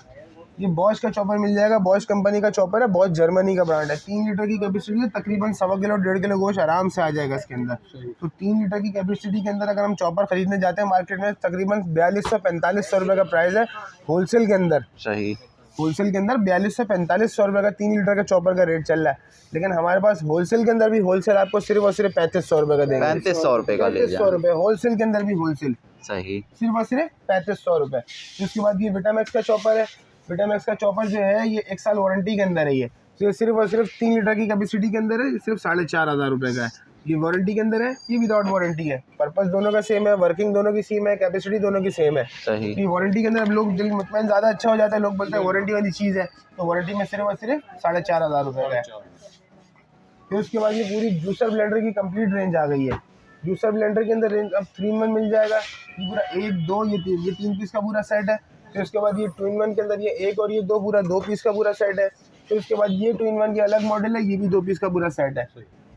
ये बॉश का चॉपर मिल जाएगा, बॉश कंपनी का चॉपर है, बॉश जर्मनी का ब्रांड है। 3 लीटर की कैपेसिटी है, तकरीबन 1.25 किलो 1.5 किलो गोश्त आराम से आ जाएगा इसके अंदर। तो 3 लीटर की कैपेसिटी के अंदर अगर हम चॉपर खरीदने जाते हैं मार्केट में तकरीबन 4200-4500 रुपये का प्राइस है होलसेल के अंदर, सही, होलसेल के अंदर 4200-4500 रुपये का 3 लीटर का चॉपर का रेट चल रहा है। लेकिन हमारे पास होलसेल के अंदर भी होलसेल आपको सिर्फ और सिर्फ 3500 रुपये का देंगे, 3500 रुपये का, 3500 रुपये होलसेल के अंदर भी होलसेल, सही, सिर्फ और सिर्फ 3500 रुपये। उसके बाद ये विटामैक्स का चॉपर है। विटामैक्स का चॉपर जो है ये 1 साल वारंटी के अंदर है। ये सिर्फ और सिर्फ 3 लीटर की कैपेसिटी के अंदर है, सिर्फ 4,500 रुपये का है। ये वारंटी के अंदर है, ये विदाउट वारंटी है। पर्पस दोनों का सेम है, वर्किंग दोनों की सेम है, कैपेसिटी दोनों की सेम है, सही। ये वारंटी के अंदर अब लोग दिल मुतमैन ज़्यादा अच्छा हो जाता है, लोग बोलते हैं वारंटी वाली चीज़ है, तो वारंटी में सिर्फ और सिर्फ 4,500 रुपये का है। फिर उसके बाद ये पूरी जूसर ब्लेंडर की कंप्लीट रेंज आ गई है। जूसर ब्लेंडर के अंदर रेंज अब 3-in-1 मिल जाएगा, ये पूरा 1, 2, ये 3 पीस का पूरा सेट है। फिर उसके बाद ये 2-in-1 के अंदर ये 1 और ये 2 पूरा 2 पीस का पूरा सेट है। फिर उसके बाद ये 2-in-1 की अलग मॉडल है, ये भी 2 पीस का पूरा सेट है।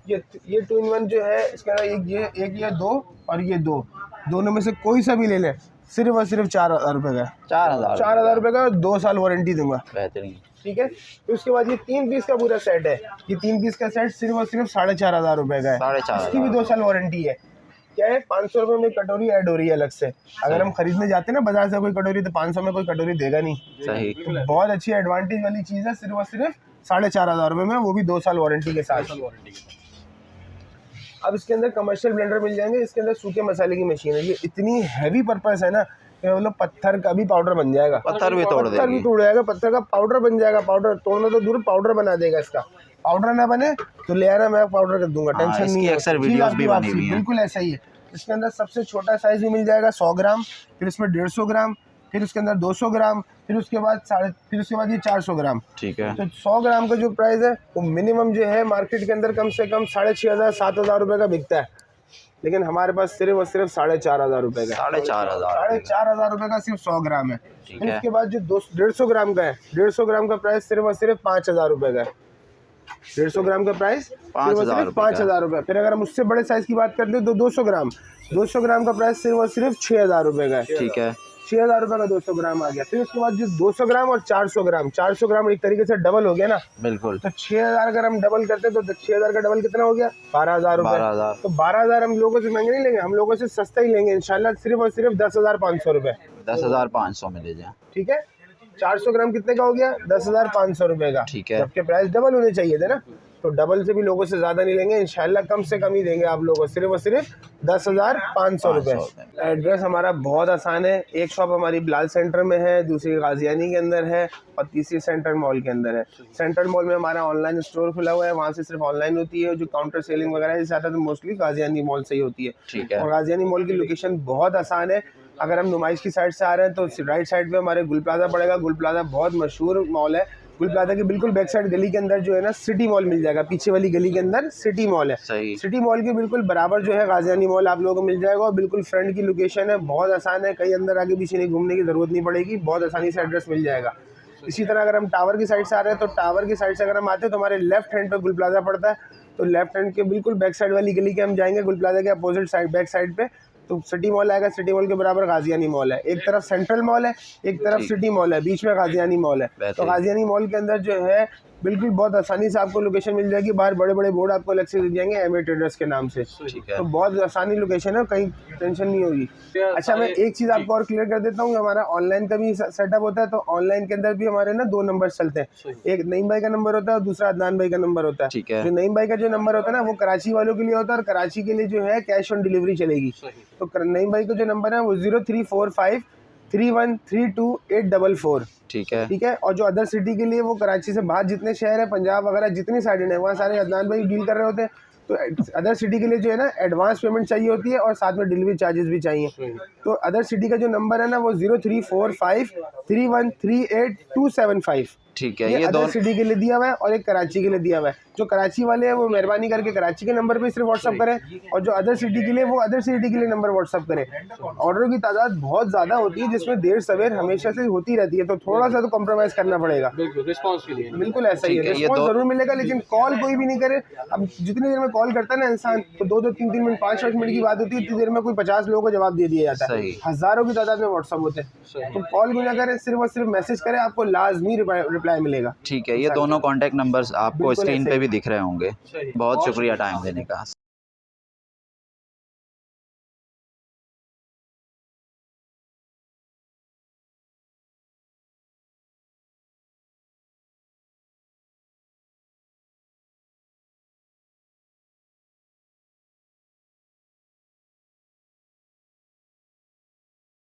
ये 2-in-1 जो है इसके अंदर एक या 2 और ये 2, दोनों में से कोई सा भी ले लें, सिर्फ और सिर्फ 4,000 रुपये का, 4,000 रुपये का, 2 साल वारंटी दूंगा, बेहतरीन, ठीक है। फिर उसके बाद ये 3 पीस का पूरा सेट है। ये 3 पीस का सेट सिर्फ और सिर्फ 4,500 रुपये का है, इसकी भी 2 साल वारंटी है। क्या है 500 रुपये में कटोरी ऐड हो रही है अलग से। अगर हम खरीदने जाते हैं ना बाजार से कोई कटोरी तो 500 में कोई कटोरी देगा नहीं। सही। तो बहुत अच्छी एडवांटेज वाली चीज़ है, सिर्फ और सिर्फ 4,500 रुपये में, वो भी 2 साल वारंटी के साथ। अब इसके अंदर कमर्शियल ब्लेंडर मिल जाएंगे। इसके अंदर सूखे मसाले की मशीन है। ये इतनी हैवी पर्पस है ना कि मतलब पत्थर का भी पाउडर बन जाएगा, पत्थर भी तोड़ पत्थर भी तोड़ जाएगा, पत्थर का पाउडर बन जाएगा। पाउडर तोड़ना तो दूर, पाउडर बना देगा। इसका पाउडर ना बने तो ले आना, मैं पाउडर कर दूंगा, टेंशन नहीं है। अक्सर वीडियोस भी बनी हुई हैं। बिल्कुल ऐसा ही है। इसके अंदर सबसे छोटा साइज भी मिल जाएगा 100 ग्राम, फिर इसमें 150 ग्राम, फिर उसके अंदर 200 ग्राम, फिर उसके बाद ये 400 ग्राम। ठीक है। तो 100 ग्राम का जो प्राइस है वो मिनिमम जो है मार्केट के अंदर कम से कम 6,500-7,000 रुपये का बिकता है, लेकिन हमारे पास सिर्फ और सिर्फ 4,500 रुपये का। 4,500 रुपये का सिर्फ 100 ग्राम है। फिर उसके बाद जो 150 ग्राम का है, 150 ग्राम का प्राइस सिर्फ और सिर्फ 5,000 रुपये का है। 150 ग्राम का प्राइस 5,000 रुपये। फिर अगर हम उससे बड़े साइज की बात करते हैं तो 200 ग्राम का प्राइस सिर्फ और सिर्फ 6,000 रुपये का है। ठीक है। 6,000 रुपये का 200 ग्राम आ गया। फिर उसके बाद जो 200 ग्राम और 400 ग्राम एक तरीके से डबल हो गया ना। बिल्कुल। तो 6,000 अगर हम डबल करते हैं तो 6,000 का डबल कितना हो गया? 12,000 रुपये। 12,000। तो 12,000 हम लोगों से महंगे नहीं लेंगे, हम लोगों से सस्ता ही लेंगे इंशाल्लाह, सिर्फ और सिर्फ 10,500 रुपये। 10,500 में ले जाए। ठीक है। 400 ग्राम कितने का हो गया? 10,500 रुपये का। ठीक है। जबकि प्राइस डबल होने चाहिए थे ना, तो डबल से भी लोगों से ज़्यादा नहीं लेंगे इंशाल्लाह, कम से कम ही देंगे आप लोगों को, सिर्फ और सिर्फ 10,500 रुपये। एड्रेस हमारा बहुत आसान है। एक शॉप हमारी बिलाल सेंटर में है, दूसरी गाजियानी के अंदर है और तीसरी सेंट्रल मॉल के अंदर है। सेंट्रल मॉल में हमारा ऑनलाइन स्टोर खुला हुआ है, वहाँ से सिर्फ ऑनलाइन होती है। जो काउंटर सेलिंग वगैरह है ज़्यादा तो मोस्टली गाजियानी मॉल से ही होती है। ठीक है। और गाजियानी मॉल की लोकेशन बहुत आसान है। अगर हम नुमाइश की साइड से आ रहे हैं तो राइट साइड पे हमारे गुल प्लाजा पड़ेगा। गुल प्लाजा बहुत मशहूर मॉल है। गुल प्लाजा की बिल्कुल बैक साइड गली के अंदर जो है ना सिटी मॉल मिल जाएगा। पीछे वाली गली के अंदर सिटी मॉल है। सही। सिटी मॉल के बिल्कुल बराबर जो है गाजियानी मॉल आप लोगों को मिल जाएगा और बिल्कुल फ्रंट की लोकेशन है। बहुत आसान है, कहीं अंदर आगे पीछे नहीं घूमने की ज़रूरत नहीं पड़ेगी, बहुत आसानी से एड्रेस मिल जाएगा। इसी तरह अगर हम टावर की साइड से आ रहे हैं तो टावर की साइड से अगर हम आते हैं तो हमारे लेफ्ट हैंड पे गुल प्लाजा पड़ता है। तो लेफ्ट हैंड के बिल्कुल बैक साइड वाली गली के हम जाएंगे, गुल प्लाजा के अपोजिट साइड बैक साइड पे तो सिटी मॉल आएगा। सिटी मॉल के बराबर गाजियानी मॉल है। एक तरफ सेंट्रल मॉल है, एक तरफ सिटी मॉल है, बीच में गाजियानी मॉल है। तो गाजियानी मॉल के अंदर जो है बिल्कुल बहुत आसानी से आपको लोकेशन मिल जाएगी। बाहर बड़े बड़े बोर्ड आपको अलग से दिख जाएंगे एमए ट्रेडर्स के नाम से। तो बहुत आसानी लोकेशन है, कहीं टेंशन नहीं होगी। अच्छा, मैं एक चीज़ आपको और क्लियर कर देता हूँ, हमारा ऑनलाइन का भी सेटअप होता है। तो ऑनलाइन के अंदर भी हमारे ना 2 नंबर चलते हैं। एक नईम भाई का नंबर होता है और दूसरा अदनान भाई का नंबर होता है। जो नईम भाई का जो नंबर होता है ना वो कराची वालों के लिए होता है और कराची के लिए जो है कैश ऑन डिलीवरी चलेगी। तो नईम भाई का जो नंबर है वो 0345 3132 ठीक है। ठीक है। और जो अदर सिटी के लिए वो कराची से बाहर जितने शहर है, पंजाब वगैरह जितनी साइड है वहाँ सारे अदनान भाई डील कर रहे होते हैं। तो अदर सिटी के लिए जो है ना एडवांस पेमेंट चाहिए होती है और साथ में डिलीवरी चार्जेस भी चाहिए। तो अदर सिटी का जो नंबर है ना वो 0345 313275। ठीक है। ये ये अदर दोनों सिटी के लिए दिया हुआ है और एक कराची के लिए दिया हुआ है। जो कराची वाले हैं वो मेहरबानी करके कराची के नंबर पे सिर्फ व्हाट्सअप करें और जो अदर सिटी के लिए वो अदर सिटी के लिए नंबर व्हाट्सअप करें। ऑर्डर की तादाद बहुत ज़्यादा होती है जिसमें देर सवेर हमेशा से होती रहती है, तो थोड़ा सा तो कॉम्प्रोमाइज़ करना पड़ेगा। रिस्पॉन्स के लिए बिल्कुल ऐसा ही है, रिस्पॉन्स जरूर मिलेगा, लेकिन कॉल कोई भी नहीं करे। अब जितनी देर में कॉल करता है ना इंसान तो 2-2, 3-3 मिनट, 5-5 मिनट की बात होती है, इतनी देर में कोई 50 लोगों को जवाब दे दिया जाता है। हज़ारों की तादाद में व्हाट्सअप होते हैं। तो कॉल भी ना करें, सिर्फ और सिर्फ मैसेज करें, आपको लाजमी रिप्लाई मिलेगा। ठीक है। ये दोनों कॉन्टैक्ट नंबर्स आपको स्क्रीन पे भी दिख रहे होंगे। बहुत शुक्रिया टाइम देने का।